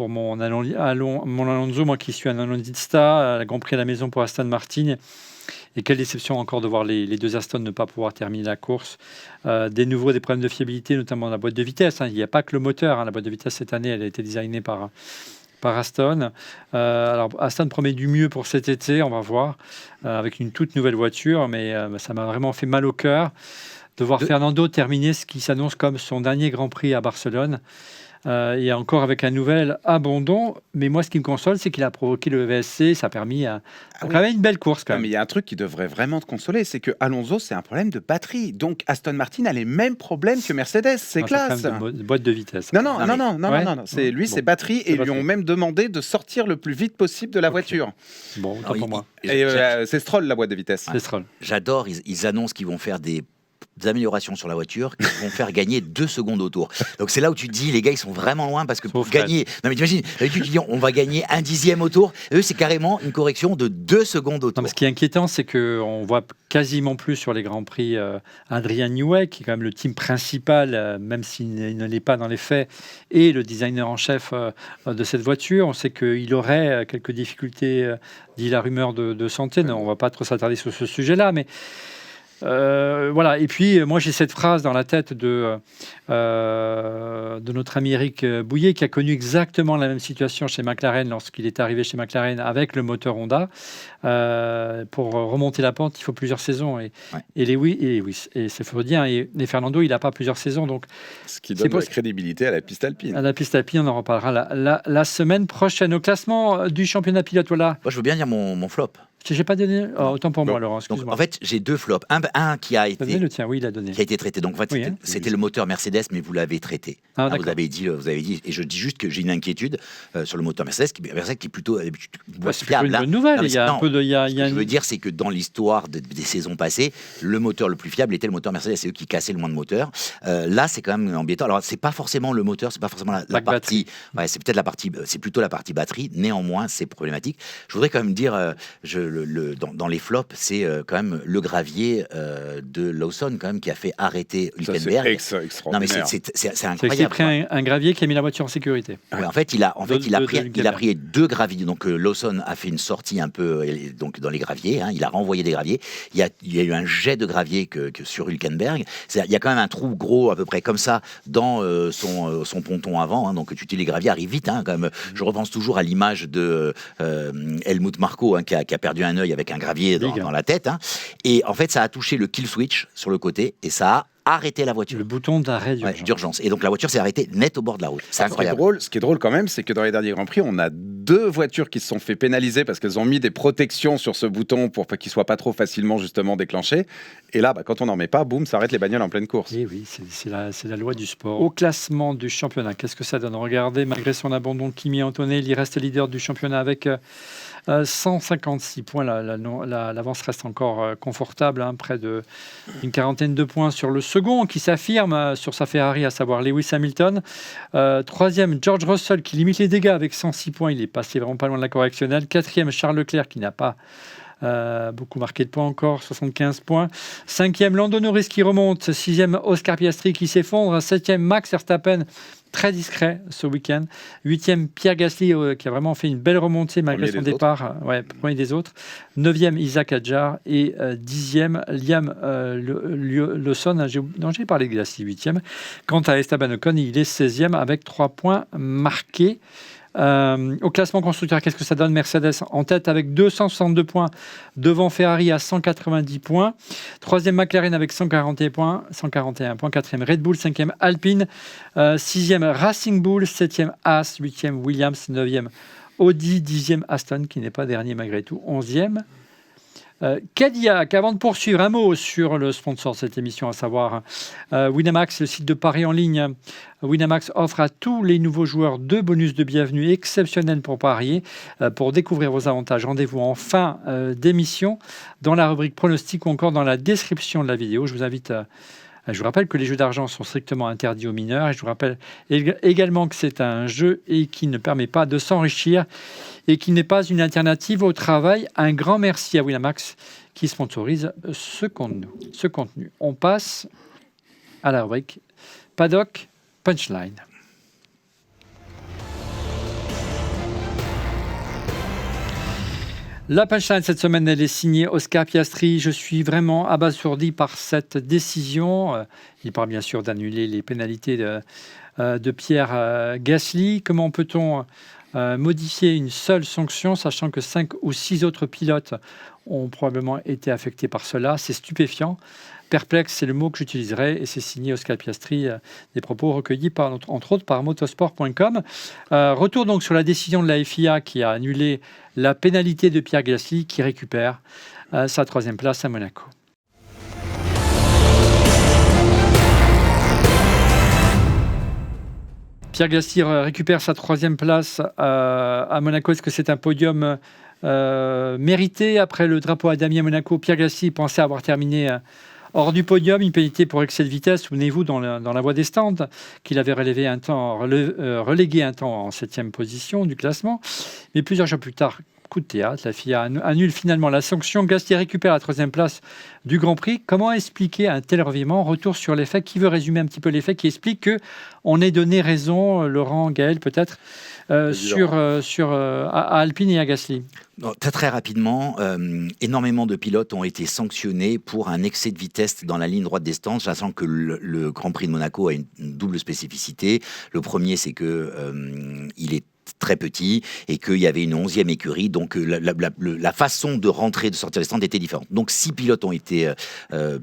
mon Alonso, moi qui suis un Alonso, le Grand Prix à la maison pour Aston Martin. Et quelle déception encore de voir les deux Aston ne pas pouvoir terminer la course. Des problèmes de fiabilité, notamment la boîte de vitesse. Hein. Il n'y a pas que le moteur. Hein. La boîte de vitesse cette année, elle a été designée par Aston. Alors Aston promet du mieux pour cet été, on va voir, avec une toute nouvelle voiture, mais ça m'a vraiment fait mal au cœur de voir Fernando terminer ce qui s'annonce comme son dernier Grand Prix à Barcelone, et encore avec un nouvel abandon. Mais moi, ce qui me console, c'est qu'il a provoqué le VSC, ça a permis quand même une belle course. Quand même. Mais il y a un truc qui devrait vraiment te consoler, c'est que Alonso, c'est un problème de batterie. Donc Aston Martin a les mêmes problèmes que Mercedes, c'est classe. C'est de boîte de vitesse. Non. C'est batterie, et ils lui ont même demandé de sortir le plus vite possible de la voiture. Bon, autant pour moi. Et c'est Stroll, la boîte de vitesse. C'est Stroll. J'adore, ils annoncent qu'ils vont faire des améliorations sur la voiture qui vont faire gagner 2 secondes au tour. Donc c'est là où tu te dis, les gars, ils sont vraiment loin, parce que pour gagner... Non mais t'imagines, d'habitude tu dis on va gagner 1/10 au tour, et eux c'est carrément une correction de 2 secondes au tour. Non, mais ce qui est inquiétant, c'est qu'on voit quasiment plus sur les Grands Prix Adrian Newey, qui est quand même le team principal, même s'il ne l'est pas dans les faits, et le designer en chef de cette voiture. On sait qu'il aurait quelques difficultés, dit la rumeur, de santé. Non, on ne va pas trop s'attarder sur ce sujet-là, mais... voilà. Et puis moi j'ai cette phrase dans la tête de notre ami Eric Bouillet, qui a connu exactement la même situation chez McLaren lorsqu'il est arrivé chez McLaren avec le moteur Honda. Pour remonter la pente, il faut plusieurs saisons, et c'est faut dire, et Fernando, il n'a pas plusieurs saisons, donc ce qui donne de la crédibilité à la piste alpine. À la piste alpine, on en reparlera la semaine prochaine. Au classement du championnat pilote, voilà. Moi je veux bien dire mon flop. J'ai pas donné. Autant pour moi, Laurent. Donc, en fait, j'ai 2 flops. Un qui a été. Le tien, oui, il a donné. Qui a été traité. Donc, en fait, c'était le moteur Mercedes, mais vous l'avez traité. Vous avez dit. Et je dis juste que j'ai une inquiétude sur le moteur Mercedes, qui est plutôt c'est une bonne nouvelle. Je veux dire, c'est que dans l'histoire des saisons passées, le moteur le plus fiable était le moteur Mercedes. C'est eux qui cassaient le moins de moteurs. Là, c'est quand même embêtant. Alors, c'est pas forcément le moteur, c'est pas forcément la partie. C'est peut-être la partie. C'est plutôt la partie batterie. Néanmoins, c'est problématique. Je voudrais quand même dire, je dans les flops, c'est quand même le gravier de Lawson quand même qui a fait arrêter Hülkenberg. C'est extraordinaire. Non mais c'est C'est qu'il a incroyable. pris un gravier qui a mis la voiture en sécurité. Ouais, en fait, il a Hülkenberg. pris 2 graviers. Donc Lawson a fait une sortie un peu donc dans les graviers. Il a renvoyé des graviers. Il y a eu un jet de gravier que sur Hülkenberg. Il y a quand même un trou gros à peu près comme ça dans son ponton avant. Donc tu dis les graviers arrivent vite. Quand même. Je repense toujours à l'image de Helmut Marko qui a perdu un œil avec un gravier dans la tête. Et en fait, ça a touché le kill switch sur le côté et ça a arrêté la voiture. Le bouton d'arrêt d'urgence. Et donc la voiture s'est arrêtée net au bord de la route. C'est incroyable. Ce qui est drôle quand même, c'est que dans les derniers Grands Prix, on a 2 voitures qui se sont fait pénaliser parce qu'elles ont mis des protections sur ce bouton pour qu'il ne soit pas trop facilement justement déclenché. Et là, quand on n'en met pas, boum, ça arrête les bagnoles en pleine course. Et oui, c'est la loi du sport. Au classement du championnat, qu'est-ce que ça donne? Regardez, malgré son abandon, Kimi Antonelli, il reste leader du championnat avec 156 points. L'avance reste encore confortable, près d'une quarantaine de points sur le second qui s'affirme sur sa Ferrari, à savoir Lewis Hamilton. Troisième, George Russell qui limite les dégâts avec 106 points. Il est passé vraiment pas loin de la correctionnelle. Quatrième, Charles Leclerc qui n'a pas beaucoup marqué de points encore, 75 points. Cinquième, Lando Norris qui remonte. Sixième, Oscar Piastri qui s'effondre. Septième, Max Verstappen, très discret ce week-end. Huitième, Pierre Gasly qui a vraiment fait une belle remontée malgré son départ. Premier des autres. Neuvième, Isaac Hadjar. Et dixième, Liam Lawson. J'ai parlé de Gasly, huitième. Quant à Esteban Ocon, il est 16e avec 3 points marqués. Au classement constructeur, qu'est-ce que ça donne? Mercedes en tête avec 262 points, devant Ferrari à 190 points. Troisième, McLaren avec 141 points. Quatrième, Red Bull. Cinquième, Alpine. Sixième, Racing Bull. Septième, Haas. Huitième, Williams. Neuvième, Audi. Dixième, Aston, qui n'est pas dernier malgré tout. 11e, Cadillac. Avant de poursuivre, un mot sur le sponsor de cette émission, à savoir Winamax, le site de paris en ligne. Winamax offre à tous les nouveaux joueurs 2 bonus de bienvenue exceptionnels pour parier. Pour découvrir vos avantages, rendez-vous en fin d'émission dans la rubrique pronostic ou encore dans la description de la vidéo. Je vous rappelle que les jeux d'argent sont strictement interdits aux mineurs. Et je vous rappelle également que c'est un jeu et qui ne permet pas de s'enrichir et qui n'est pas une alternative au travail. Un grand merci à Winamax qui sponsorise ce contenu. On passe à la rubrique Paddock Punchline. La punchline cette semaine, elle est signée Oscar Piastri. Je suis vraiment abasourdi par cette décision. Il parle bien sûr d'annuler les pénalités de Pierre Gasly. Comment peut-on modifier une seule sanction, sachant que 5 ou 6 autres pilotes ont probablement été affectés par cela? C'est stupéfiant. Perplexe, c'est le mot que j'utiliserai, et c'est signé Oscar Piastri, des propos recueillis entre autres par motorsport.com. Retour donc sur la décision de la FIA qui a annulé la pénalité de Pierre Gasly, qui récupère sa 3e place à Monaco. Pierre Gasly récupère sa 3e place à Monaco. Est-ce que c'est un podium mérité? Après le drapeau à damier à Monaco, Pierre Gasly pensait avoir terminé hors du podium, une pénalité pour excès de vitesse, souvenez-vous, dans la voie des stands, qu'il avait relégué un temps en 7e position du classement. Mais plusieurs jours plus tard, coup de théâtre, la FIA annule finalement la sanction. Gasly récupère la 3e place du Grand Prix. Comment expliquer un tel revirement? Retour sur les faits. Qui veut résumer un petit peu les faits, qui explique qu'on ait donné raison, Laurent, Gaël peut-être, à Alpine et à Gasly? Très rapidement, énormément de pilotes ont été sanctionnés pour un excès de vitesse dans la ligne droite des stands, sachant que le Grand Prix de Monaco a une double spécificité. Le premier, c'est que il est très petit et qu'il y avait une 11e écurie, donc la façon de rentrer et de sortir des stands était différente. Donc 6 pilotes ont été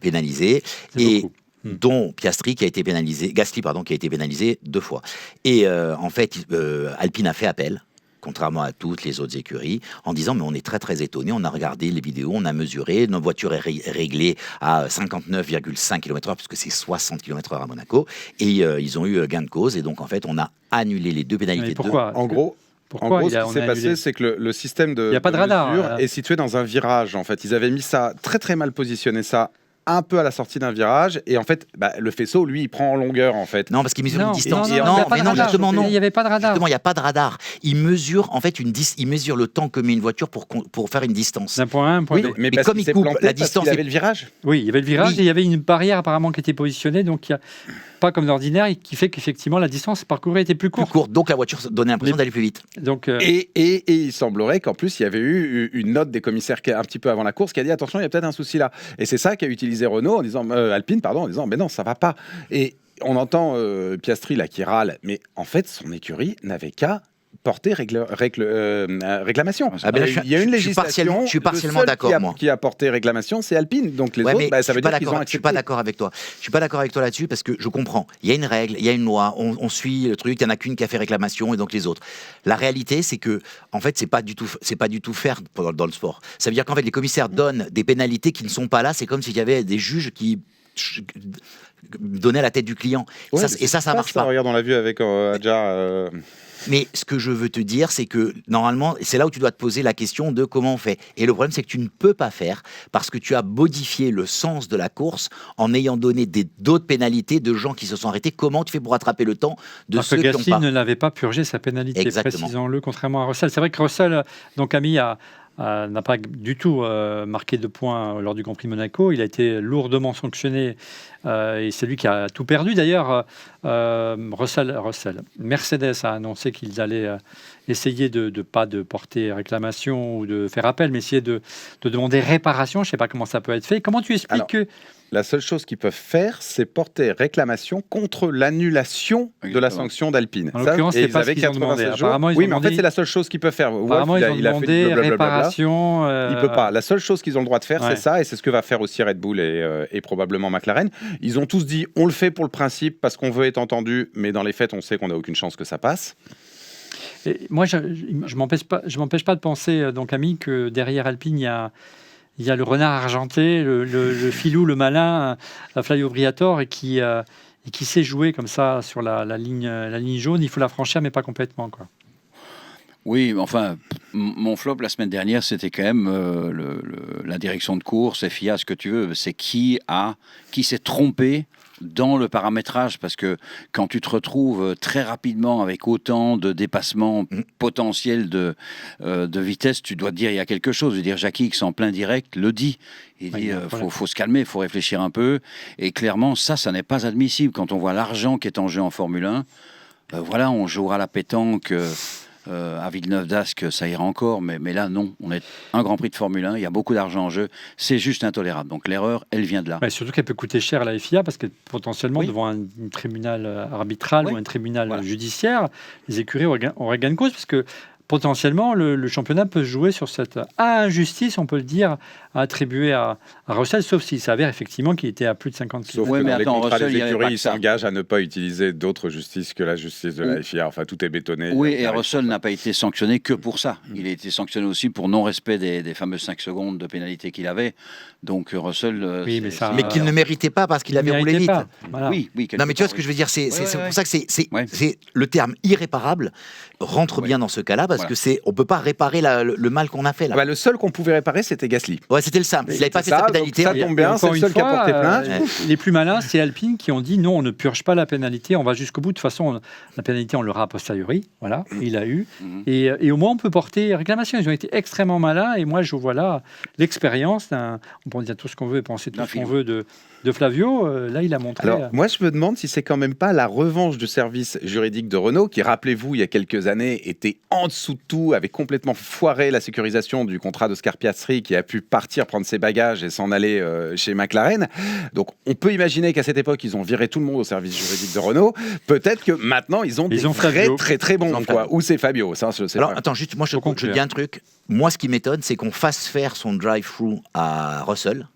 pénalisés et dont Gasly qui a été pénalisé 2 fois. Et en fait, Alpine a fait appel, contrairement à toutes les autres écuries, en disant mais on est très très étonnés, on a regardé les vidéos, on a mesuré, notre voiture est réglée à 59,5 km/h puisque c'est 60 km/h à Monaco, et ils ont eu gain de cause, et donc en fait on a annulé les 2 pénalités. Mais pourquoi? En gros, ce qui s'est passé, c'est que le système de mesure est situé dans un virage. En fait, ils avaient mis ça très très mal positionné ça un peu à la sortie d'un virage, et en fait, le faisceau, lui, il prend en longueur, en fait. Non, parce qu'il mesure une distance. il y avait pas de radar. Justement, il n'y a pas de radar. Il mesure en fait il mesure le temps que met une voiture pour faire une distance. D'un point A à un point B. Mais comme il coupe la distance, il avait le virage. Oui, il y avait le virage Oui. et il y avait une barrière apparemment qui était positionnée, donc il y a pas comme d'ordinaire, qui fait qu'effectivement la distance parcourue était plus plus courte. court. Donc la voiture donnait l'impression d'aller plus vite. Donc Et il semblerait qu'en plus, il y avait eu une note des commissaires un petit peu avant la course qui a dit attention, il y a peut-être un souci là. Et c'est ça qu'a utilisé Renault Alpine, en disant mais non, ça va pas. Et on entend Piastri là qui râle, mais en fait, son écurie n'avait qu'à porter réclamation. Il y a une législation. Je suis partiellement d'accord, moi. Qui a porté réclamation, c'est Alpine. Donc les autres, ça veut dire qu'ils ont accepté. Je suis pas d'accord avec toi. Je suis pas d'accord avec toi là-dessus parce que je comprends. Il y a une règle, il y a une loi, on suit le truc. Il y en a qu'une qui a fait réclamation et donc les autres. La réalité, c'est que en fait, c'est pas du tout faire dans le sport. Ça veut dire qu'en fait, les commissaires donnent des pénalités qui ne sont pas là. C'est comme s'il y avait des juges qui donnaient la tête du client. Ouais, ça marche pas. Regarde, on l'a vu avec Adjar. Mais ce que je veux te dire, c'est que normalement, c'est là où tu dois te poser la question de comment on fait. Et le problème, c'est que tu ne peux pas faire parce que tu as modifié le sens de la course en ayant donné d'autres pénalités de gens qui se sont arrêtés. Comment tu fais pour rattraper le temps de parce ceux que qui n'ont Gasly pas ne l'avait pas purgé sa pénalité, Exactement. précisons-le, contrairement à Russell. C'est vrai que Russell, donc Camille n'a pas du tout marqué de points lors du Grand Prix Monaco. Il a été lourdement sanctionné et c'est lui qui a tout perdu. D'ailleurs, Russell. Mercedes a annoncé qu'ils allaient essayer de pas de porter réclamation ou de faire appel, mais essayer de demander réparation. Je ne sais pas comment ça peut être fait. Comment tu expliques que... La seule chose qu'ils peuvent faire, c'est porter réclamation contre l'annulation de la sanction d'Alpine. En l'occurrence, c'est pas ce qu'ils ont demandé. Apparemment, oui, mais en fait, c'est la seule chose qu'ils peuvent faire. Apparemment, ils ont demandé réparation. Il peut pas. La seule chose qu'ils ont le droit de faire, c'est ça, et c'est ce que va faire aussi Red Bull et probablement McLaren. Ils ont tous dit, on le fait pour le principe parce qu'on veut être entendu, mais dans les faits, on sait qu'on n'a aucune chance que ça passe. Et moi, je m'empêche pas de penser, donc Camille, que derrière Alpine, il y a le renard argenté, le filou, le malin, Flavio Briatore, et qui sait jouer comme ça sur la ligne jaune. Il faut la franchir, mais pas complètement, quoi. Oui, enfin, mon flop la semaine dernière, c'était quand même la direction de course, FIA, ce que tu veux. C'est qui s'est trompé dans le paramétrage, parce que quand tu te retrouves très rapidement avec autant de dépassements potentiels de vitesse, tu dois te dire il y a quelque chose. Je veux dire, Jackie X en plein direct le dit. Il dit faut se calmer, il faut réfléchir un peu. Et clairement, ça n'est pas admissible quand on voit l'argent qui est en jeu en Formule 1. Voilà, on jouera la pétanque. À Villeneuve-d'Ascq, ça ira encore, mais là, non. On est un Grand Prix de Formule 1, il y a beaucoup d'argent en jeu, c'est juste intolérable. Donc l'erreur, elle vient de là. Surtout qu'elle peut coûter cher à la FIA, parce que potentiellement, devant un tribunal arbitral ou un tribunal judiciaire, les écuries auraient gain de cause, parce que potentiellement, le championnat peut jouer sur cette injustice, on peut le dire, attribuée à Russell, sauf s'il s'avère effectivement qu'il était à plus de 50 Sauf que dans les contrats des écuries, ils s'engagent à ne pas utiliser d'autres justices que la justice de la FIA. Enfin, tout est bétonné. Oui, et Russell n'a pas été sanctionné que pour ça. Il a été sanctionné aussi pour non-respect des fameuses 5 secondes de pénalité qu'il avait. Donc Russell... mais qu'il ne méritait pas parce qu'il avait roulé vite. Voilà. Oui, non, mais tu vois ce que je veux dire, c'est pour ça que c'est le terme irréparable rentre bien dans ce cas-là, parce que on peut pas réparer le mal qu'on a fait là. Le seul qu'on pouvait réparer, c'était Gasly. Ouais, c'était le simple. Il n'avait pas fait sa pénalité. Ça tombe bien, c'est le seul qui a porté plainte. Les plus malins, c'est Alpine qui ont dit non, on ne purge pas la pénalité, on va jusqu'au bout. De toute façon, la pénalité, on l'aura a posteriori. Voilà, il a eu. Et au moins, on peut porter réclamation. Ils ont été extrêmement malins. Et moi, je vois là l'expérience. On peut dire tout ce qu'on veut et penser tout ce qu'on veut de Flavio. Là, il a montré. Alors, moi, je me demande si c'est quand même pas la revanche du service juridique de Renault, qui, rappelez-vous, il y a quelques années, était en dessous de tout, avait complètement foiré la sécurisation du contrat d'Oscar Piastri, qui a pu partir prendre ses bagages et s'en aller chez McLaren. Donc, on peut imaginer qu'à cette époque, ils ont viré tout le monde au service juridique de Renault. Peut-être que maintenant, ils ont très très bons. Ou c'est Fabio, ça, je sais pas. Attends, juste, moi, je dis un truc. Moi, ce qui m'étonne, c'est qu'on fasse faire son drive-through à Russell.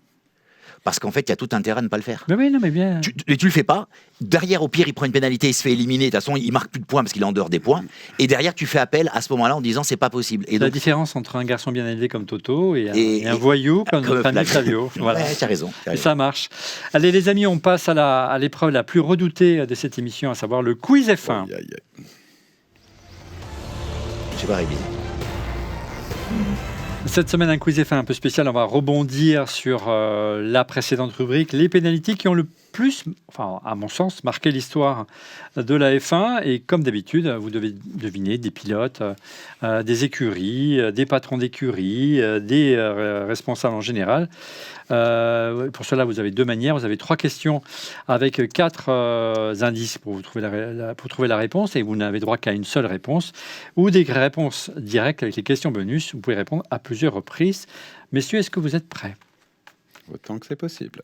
Parce qu'en fait, il y a tout intérêt à ne pas le faire. Mais oui, non, mais bien. Tu le fais pas. Derrière, au pire, il prend une pénalité, il se fait éliminer. De toute façon, il marque plus de points parce qu'il est en dehors des points. Et derrière, tu fais appel à ce moment-là en disant c'est pas possible. Et la donc, différence entre un garçon bien élevé comme Toto et un voyou comme notre ami Flavio. Voilà. Ouais, tu as raison. Et ça marche. Allez, les amis, on passe à l'épreuve la plus redoutée de cette émission, à savoir le quiz F1. Je sais pas, Rémi. Cette semaine, un quiz F1 un peu spécial. On va rebondir sur la précédente rubrique, les pénalités qui ont le plus, enfin, à mon sens, marqué l'histoire de la F1. Et comme d'habitude, vous devez deviner des pilotes, des écuries, des patrons d'écuries, des responsables en général. Pour cela, vous avez deux manières. Vous avez 3 questions avec 4 indices pour vous trouver pour trouver la réponse, et vous n'avez droit qu'à une seule réponse, ou des réponses directes avec les questions bonus. Vous pouvez répondre à plusieurs reprises. Messieurs, est-ce que vous êtes prêts? Autant que c'est possible.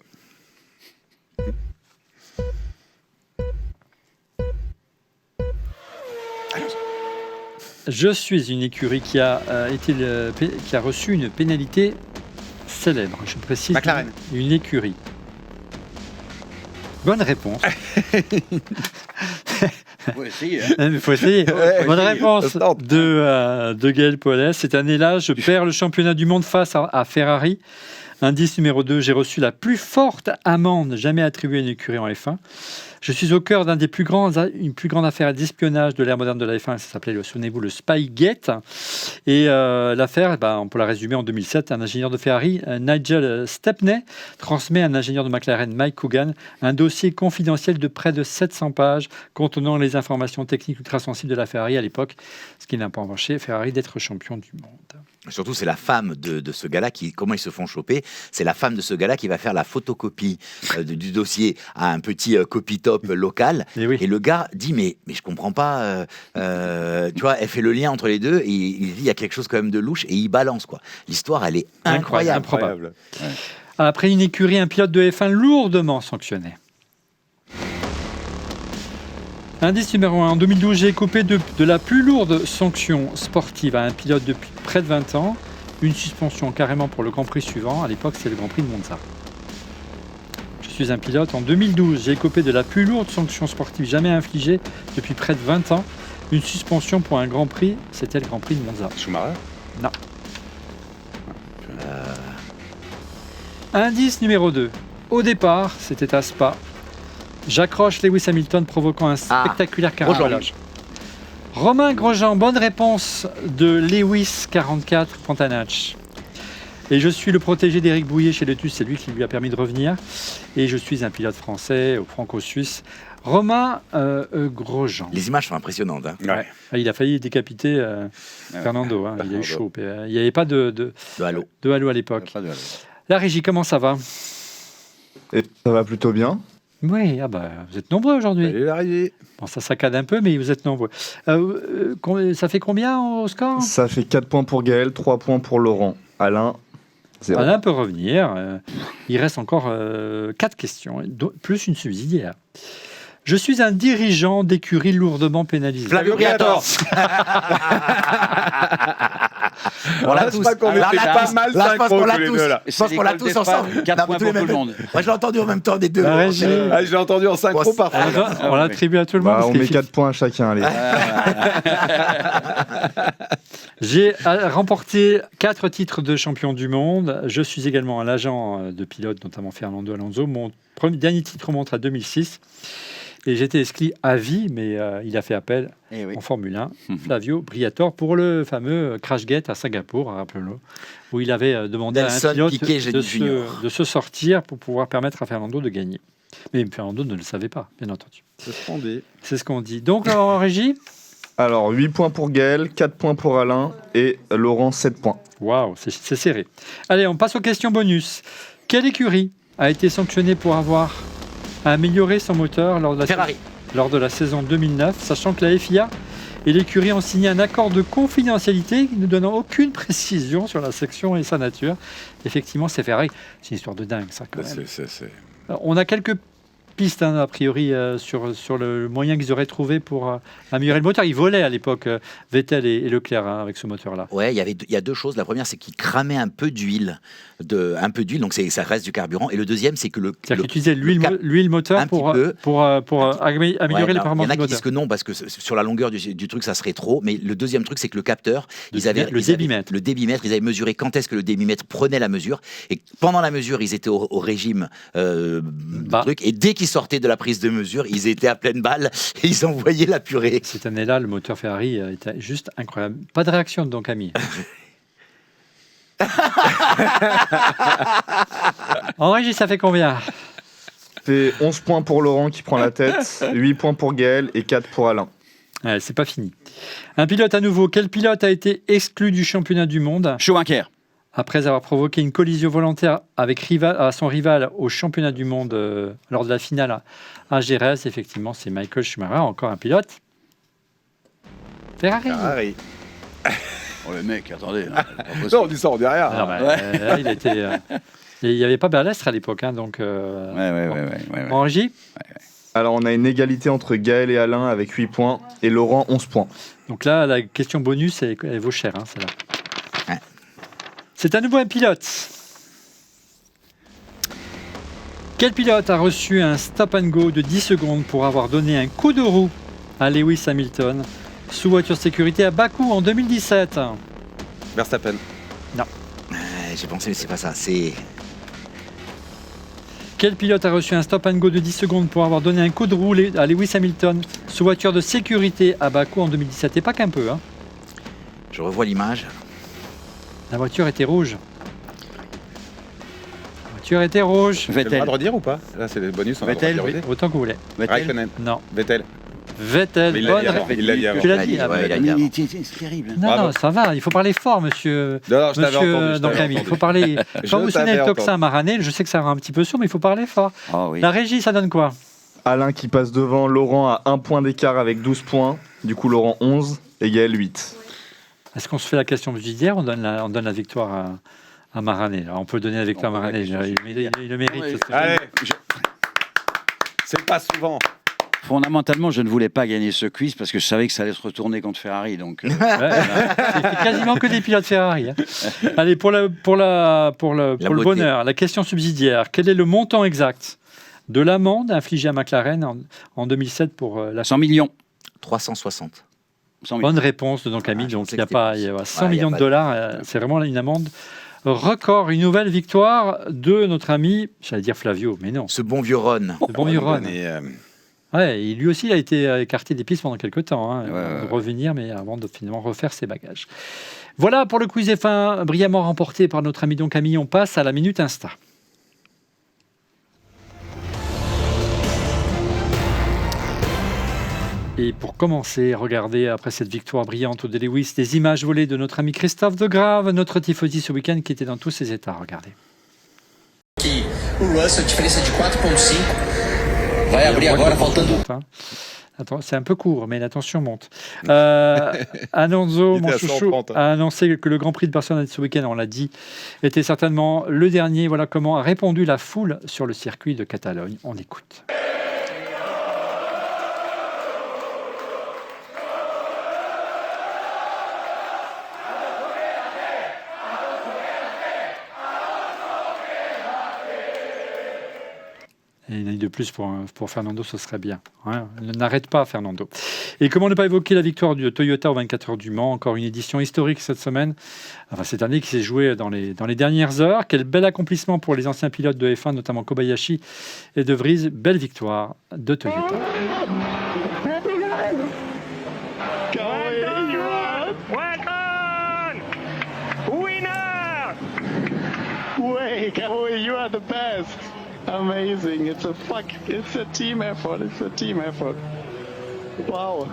Je suis une écurie qui a reçu une pénalité célèbre. Je précise. McLaren. Une écurie. Bonne réponse. Faut essayer, hein. Il faut essayer. Ouais, Bonne oui, réponse on tente. de Gaël Paulès. Cette année-là, je perds le championnat du monde face à Ferrari. Indice numéro 2, j'ai reçu la plus forte amende jamais attribuée à une écurie en F1. Je suis au cœur d'une plus grande affaire d'espionnage de l'ère moderne de la F1. Ça s'appelait, souvenez-vous, le Spygate. Et l'affaire, on peut la résumer en 2007. Un ingénieur de Ferrari, Nigel Stepney, transmet à un ingénieur de McLaren, Mike Coogan, un dossier confidentiel de près de 700 pages contenant les informations techniques ultra sensibles de la Ferrari à l'époque, ce qui n'a pas empêché Ferrari d'être champion du monde. Surtout, c'est la femme de ce gars-là comment ils se font choper. C'est la femme de ce gars-là qui va faire la photocopie du dossier à un petit copy-top local. Et oui. Et le gars dit mais je comprends pas. Tu vois, elle fait le lien entre les deux et il dit il y a quelque chose quand même de louche et il balance quoi. L'histoire, elle est incroyable. Improbable. Après une écurie, un pilote de F1 lourdement sanctionné. Indice numéro 1. En 2012, j'ai écopé de la plus lourde sanction sportive à un pilote depuis près de 20 ans. Une suspension carrément pour le Grand Prix suivant. À l'époque, c'est le Grand Prix de Monza. Je suis un pilote. En 2012, j'ai écopé de la plus lourde sanction sportive jamais infligée depuis près de 20 ans. Une suspension pour un Grand Prix. C'était le Grand Prix de Monza. Schumacher. Non. Indice numéro 2. Au départ, c'était à Spa. J'accroche Lewis Hamilton provoquant un spectaculaire carambolage. Romain Grosjean, bonne réponse de Lewis 44 Pantanach. Et je suis le protégé d'Éric Bouillet chez Lotus, c'est lui qui lui a permis de revenir. Et je suis un pilote français, franco-suisse. Romain Grosjean. Les images sont impressionnantes. Hein. Ouais. Il a failli décapiter Fernando. Il a eu chaud. Il n'y avait pas de halo à l'époque. La régie, comment ça va? Et ça va plutôt bien. Oui, vous êtes nombreux aujourd'hui. Salut l'arrivée. Bon, ça saccade un peu, mais vous êtes nombreux. Ça fait combien au score? Ça fait 4 points pour Gaël, 3 points pour Laurent. Alain, 0. Alain peut revenir. Il reste encore 4 questions, plus une subsidiaire. Je suis un dirigeant d'écurie lourdement pénalisé. Flavio Briatore. On l'a tous. Pas mal synchro tous les deux là. Je pense qu'on l'a tous ensemble. 4 points pour tout le monde. Moi, je l'ai entendu en même temps des deux. La régie. Je l'ai entendu en synchro parfois. On l'attribue à tout le monde. On met 4 points à chacun, allez. J'ai remporté 4 titres de champion du monde. Je suis également un agent de pilote, notamment Fernando Alonso. Mon dernier titre remonte à 2006. Et j'étais inscrit à vie, mais il a fait appel en Formule 1, Flavio Briatore, pour le fameux Crashgate à Singapour, rappelons-le, où il avait demandé à un pilote de se sortir pour pouvoir permettre à Fernando de gagner. Mais Fernando ne le savait pas, bien entendu. C'est ce qu'on dit. C'est ce qu'on dit. Donc, en régie? Alors, 8 points pour Gaël, 4 points pour Alain et Laurent, 7 points. Waouh, c'est serré. Allez, on passe aux questions bonus. Quelle écurie a été sanctionnée pour avoir amélioré son moteur lors de la saison 2009, sachant que la FIA et l'écurie ont signé un accord de confidentialité ne donnant aucune précision sur la section et sa nature. Effectivement, c'est Ferrari. C'est une histoire de dingue, ça, quand même. On a quelques pistes, a priori, sur le moyen qu'ils auraient trouvé pour améliorer le moteur. Ils volaient à l'époque, Vettel et Leclerc, avec ce moteur-là. Ouais, il y a 2 choses. La première, c'est qu'ils cramaient un peu d'huile, donc ça reste du carburant. Et le deuxième, c'est que qu'ils utilisaient l'huile moteur pour améliorer les performances du moteur. Il y en a qui disent que non, parce que sur la longueur du truc, ça serait trop. Mais le deuxième truc, c'est que le capteur, le débitmètre, ils avaient mesuré quand est-ce que le débitmètre prenait la mesure. Et pendant la mesure, ils étaient au régime truc. Et dès qu'ils sortaient de la prise de mesure, ils étaient à pleine balle et ils envoyaient la purée. Cette année-là, le moteur Ferrari était juste incroyable. Pas de réaction donc, Camille. En régie, ça fait combien? C'est 11 points pour Laurent qui prend la tête, 8 points pour Gaël et 4 pour Alain. Ouais, c'est pas fini. Un pilote à nouveau. Quel pilote a été exclu du championnat du monde Schumacher. après avoir provoqué une collision volontaire avec son rival au championnat du monde lors de la finale à Jerez? Effectivement, c'est Michael Schumacher, encore un pilote. Ferrari. Ferrari. Oh, le mec, attendez. là, c'est pas possible. Non, on dit ça, on dit rien. Alors, là, il était. Et il n'y avait pas Balestre à l'époque, hein, donc. Ouais. En régie. Alors on a une égalité entre Gaël et Alain avec 8 points et Laurent 11 points. Donc là, la question bonus, elle vaut cher, hein, celle-là. Ouais. C'est à nouveau un pilote. Quel pilote a reçu un stop and go de 10 secondes pour avoir donné un coup de roue à Lewis Hamilton sous voiture de sécurité à Bakou en 2017? Verstappen. J'ai pensé, mais c'est pas ça. C'est Quel pilote a reçu un stop and go de 10 secondes pour avoir donné un coup de roue à Lewis Hamilton sous voiture de sécurité à Bakou en 2017? Et pas qu'un peu, hein. Je revois l'image. La voiture était rouge. La voiture était rouge. J'ai le droit Vettel. de redire ou pas? Là, c'est les bonus. On a le droit de Vettel, dire aussi. Autant que vous voulez. Vettel. Raikkonen. Non. Vettel. Vettel. Mais il l'a bonne dit avant. réponse. Il l'a dit avant. Tu l'as dit. Ah, Ouais, bah, il a dit avant. C'est terrible. Non, Bravo. non, ça va. Il faut parler fort, monsieur. Non, je t'avais entendu. je Donc, t'avais Camille, il entendu. faut parler. Je Quand vous sonnez t'avais le tocsin entendu. maranais, je sais que ça rend un petit peu sourd, mais il faut parler fort. Ah oui. La régie, ça donne quoi? Alain qui passe devant, Laurent à 1 point d'écart avec 12 points. Du coup Laurent 11 et Gaël 8. Est-ce qu'on se fait la question subsidiaire? On donne la victoire à Maranais. Alors, on peut donner la victoire à On peut la Maranais. question Il le mérite. Ouais, parce que- Allez. C'est pas souvent. Fondamentalement, je ne voulais pas gagner ce quiz parce que je savais que ça allait se retourner contre Ferrari. Donc, Ouais, c'est quasiment que des pilotes Ferrari, hein. Allez, pour le beauté. bonheur, la question subsidiaire. Quel est le montant exact de l'amende infligée à McLaren en 2007 pour la 100 millions. 360. 100 millions. bonne réponse de Camille? Ah, je Donc pensais il y a que pas c'était il y a plus. 100 Ouais, il y a millions de pas de- dollars. C'est vraiment une amende record. Une nouvelle victoire de notre ami, j'allais dire Flavio, mais non. Ce bon vieux Ron. Le bon vieux Ron. Et, Ouais, et lui aussi, il a été écarté des pistes pendant quelques temps, hein, Ouais. de revenir, mais avant de finalement refaire ses bagages. Voilà pour le quiz F1, brillamment remporté par notre ami Don Camille. On passe à la Minute Insta. Et pour commencer, regardez, après cette victoire brillante de Lewis, des images volées de notre ami Christophe Degrave, notre tifosi ce week-end qui était dans tous ses états. Regardez. O Russell, diferença de 4.5. Vai abrir agora, faltando. Attends, c'est un peu court, mais la tension monte. Alonso, Il mon était à chouchou, 130. a annoncé que le Grand Prix de Barcelone ce week-end, on l'a dit, était certainement le dernier. Voilà comment a répondu la foule sur le circuit de Catalogne. On écoute. Et une année de plus pour Fernando, ce serait bien. Hein, n'arrête pas, Fernando. Et comment ne pas évoquer la victoire de Toyota aux 24 heures du Mans? Encore une édition historique cette semaine. Enfin, cette année qui s'est jouée dans les dernières heures. Quel bel accomplissement pour les anciens pilotes de F1, notamment Kobayashi et De Vries. Belle victoire de Toyota. Way, Cowboy, you are the best. Amazing. It's a team effort. It's a team effort. Wow.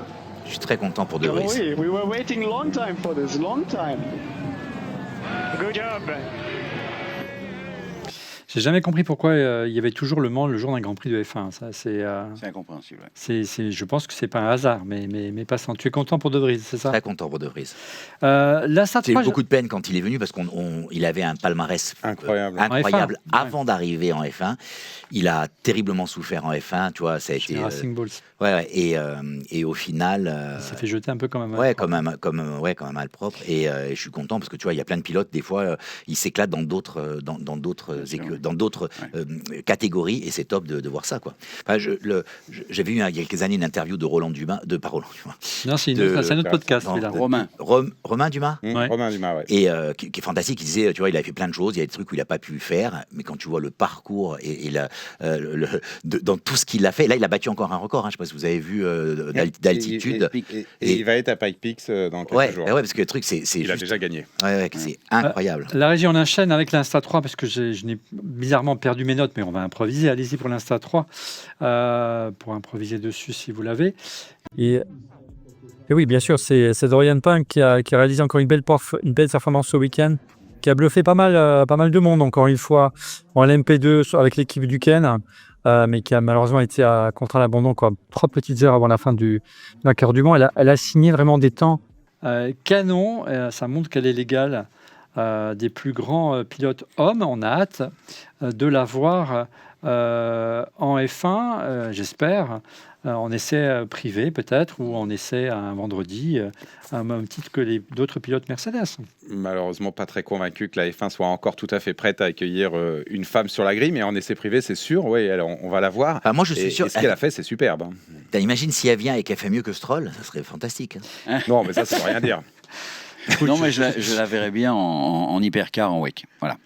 Je suis très content pour De Vries. Cowboy, we were waiting long time for this. Long time. Good job. J'ai jamais compris pourquoi il y avait toujours le Mans le jour d'un Grand Prix de F1. Ça, C'est incompréhensible. Ouais. je pense que c'est pas un hasard, mais passant. Tu es content pour De Vries, c'est ça? Très content pour De Vries. Là, ça J'ai eu beaucoup de peine quand il est venu parce qu'il avait un palmarès Incroyable. incroyable En F1. avant d'arriver en F1. Il a terriblement souffert en F1, tu vois, ça a été Racing Bulls. ouais, et au final Il s'est fait jeter un peu comme un ouais, comme un malpropre et je suis content parce que tu vois, il y a plein de pilotes des fois ils s'éclatent dans d'autres dans d'autres catégories, et c'est top de voir ça, quoi. Enfin, j'avais eu il y a quelques années une interview de Roland Dumas, pas Roland Dumas. Non, c'est un autre podcast. Non, Romain. Romain Dumas. Ouais. Romain Dumas, ouais. Et qui est fantastique. Il disait, tu vois, il avait fait plein de choses, il y a des trucs où il n'a pas pu faire, mais quand tu vois le parcours et dans tout ce qu'il a fait, là, il a battu encore un record. Hein, je ne sais pas si vous avez vu d'altitude. Et il va être à Pike Peaks dans quelques jours. Ouais, parce que le truc, c'est il a déjà gagné. c'est incroyable. La régie, on enchaîne avec l'Insta 3 parce que je n'ai bizarrement perdu mes notes, mais on va improviser. Allez-y pour l'Insta 3 pour improviser dessus si vous l'avez. Et oui, bien sûr, c'est Dorian Punk qui a réalisé encore une belle performance ce week-end, qui a bluffé pas mal de monde, encore une fois, en LMP2 avec l'équipe du Ken, mais qui a malheureusement été contraint à l'abandon, 3 petites heures avant la fin du vainqueur du Mans. Elle a signé vraiment des temps canon, ça montre qu'elle est légale des plus grands pilotes hommes. On a hâte de la voir en F1, j'espère, en essai privé peut-être, ou en essai un vendredi, à même titre que d'autres pilotes Mercedes. Malheureusement, pas très convaincu que la F1 soit encore tout à fait prête à accueillir une femme sur la grille, mais en essai privé, c'est sûr, oui, on va la voir. Moi, je suis sûr. Et ce qu'elle a fait, c'est superbe. Imagine si elle vient et qu'elle fait mieux que Stroll, ça serait fantastique. Non, mais ça veut rien dire. Non, mais je la verrais bien en hypercar, en WEC. Voilà.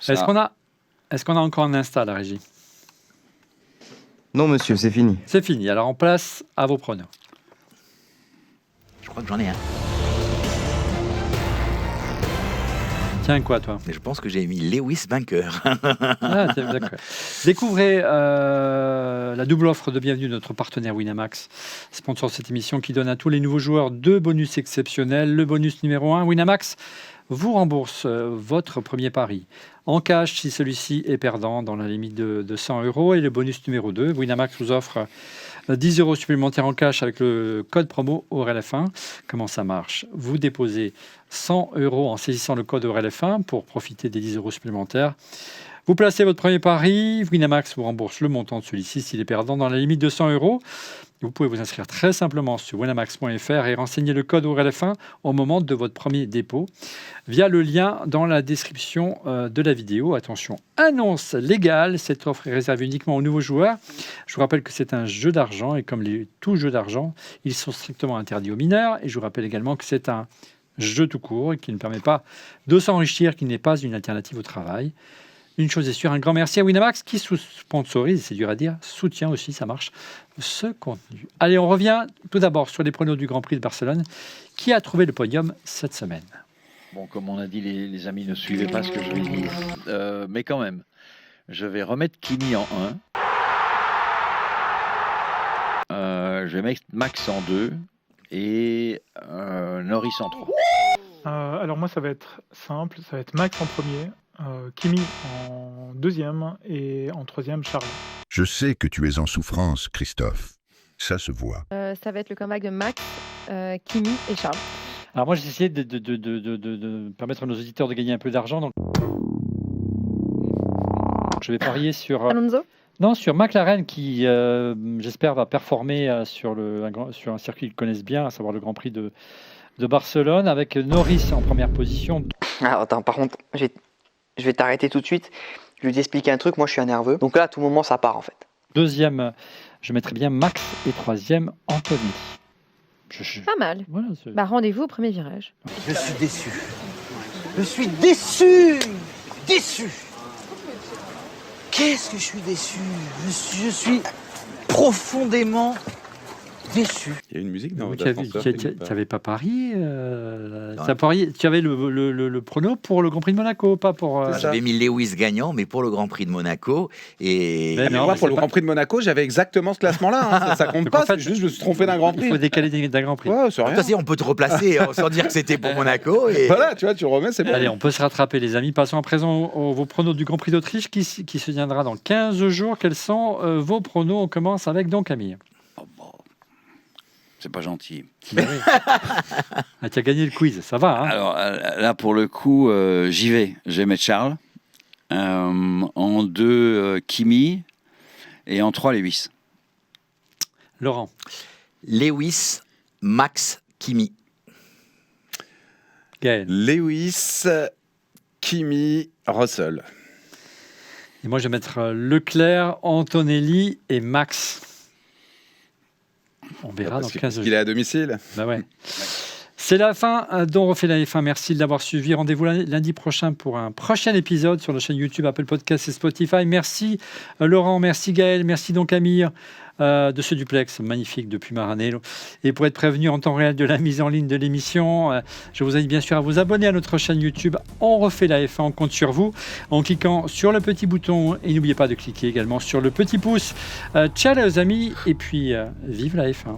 Est-ce qu'on a encore un Insta, la régie? Non, monsieur, c'est fini. C'est fini. Alors, on place à vos pronos. Je crois que j'en ai un. Tiens, quoi, toi? Mais je pense que j'ai mis Lewis vainqueur. D'accord. Découvrez la double offre de bienvenue de notre partenaire Winamax, sponsor de cette émission, qui donne à tous les nouveaux joueurs 2 bonus exceptionnels. Le bonus numéro 1, Winamax vous rembourse votre premier pari en cash si celui-ci est perdant dans la limite de 100 €. Et le bonus numéro 2, Winamax vous offre 10 € supplémentaires en cash avec le code promo ORLF1. Comment ça marche? Vous déposez 100 € en saisissant le code ORLF1 pour profiter des 10 € supplémentaires. Vous placez votre premier pari, Winamax vous rembourse le montant de celui-ci s'il est perdant dans la limite de 100 €. Vous pouvez vous inscrire très simplement sur winamax.fr et renseigner le code ORLF1 au moment de votre premier dépôt via le lien dans la description de la vidéo. Attention, annonce légale, cette offre est réservée uniquement aux nouveaux joueurs. Je vous rappelle que c'est un jeu d'argent et comme tous jeux d'argent, ils sont strictement interdits aux mineurs. Et je vous rappelle également que c'est un jeu tout court et qui ne permet pas de s'enrichir, qui n'est pas une alternative au travail. Une chose est sûre, un grand merci à Winamax qui sponsorise, c'est dur à dire, soutient aussi, ça marche, ce contenu. Allez, on revient tout d'abord sur les pronos du Grand Prix de Barcelone. Qui a trouvé le podium cette semaine? Bon, comme on a dit, les amis ne suivaient pas ce que je vais dire. Mais quand même, je vais remettre Kimi en 1. Je vais mettre Max en 2 et Norris en 3. Alors moi, ça va être simple. Ça va être Max en premier, Kimi en deuxième et en troisième, Charles. Je sais que tu es en souffrance, Christophe. Ça se voit. Ça va être le comeback de Max, Kimi et Charles. Alors moi, j'ai essayé de permettre à nos auditeurs de gagner un peu d'argent. Donc je vais parier sur... Alonso? Non, sur McLaren qui, j'espère, va performer sur un circuit qu'ils connaissent bien, à savoir le Grand Prix de Barcelone, avec Norris en première position. Ah, attends, par contre, je vais t'arrêter tout de suite. Je vais t'expliquer un truc, moi je suis un nerveux. Donc là, à tout moment, ça part en fait. Deuxième, je mettrais bien Max et troisième, Anthony. Pas mal. Voilà, rendez-vous au premier virage. Je suis déçu. Je suis déçu. Déçu. Qu'est-ce que je suis déçu? Je suis profondément déçu. Il y a une musique dans Tu n'avais pas parié, tu avais le prono pour le Grand Prix de Monaco, pas pour... J'avais mis Lewis gagnant, mais pour le Grand Prix de Monaco. Et moi, pour le Grand Prix de Monaco, j'avais exactement ce classement-là. Ça compte pas, c'est juste je me suis trompé d'un Grand Prix. Il faut décaler d'un Grand Prix. Ouais, c'est rien. On peut te replacer sans dire que c'était pour Monaco. Et... Voilà, tu vois, tu remets, c'est bon. Allez, on peut se rattraper, les amis. Passons à présent vos pronos du Grand Prix d'Autriche qui se tiendra dans 15 jours. Quels sont vos pronos? On commence avec Camille. C'est pas gentil. Tu as gagné le quiz, ça va. Hein. Alors là, pour le coup, j'y vais. Je vais mettre Charles. En 2, Kimi. Et en 3, Lewis. Laurent. Lewis, Max, Kimi. Gaël. Lewis, Kimi, Russell. Et moi, je vais mettre Leclerc, Antonelli et Max. On verra dans 15 jours. Il est à domicile. Bah ouais. C'est la fin d'On refait la F1. Merci de l'avoir suivi. Rendez-vous lundi prochain pour un prochain épisode sur la chaîne YouTube, Apple Podcasts et Spotify. Merci Laurent, merci Gaël, merci donc Amir de ce duplex magnifique depuis Maranello. Et pour être prévenu en temps réel de la mise en ligne de l'émission, je vous invite bien sûr à vous abonner à notre chaîne YouTube. On refait la F1, on compte sur vous en cliquant sur le petit bouton et n'oubliez pas de cliquer également sur le petit pouce. Ciao les amis et puis vive la F1.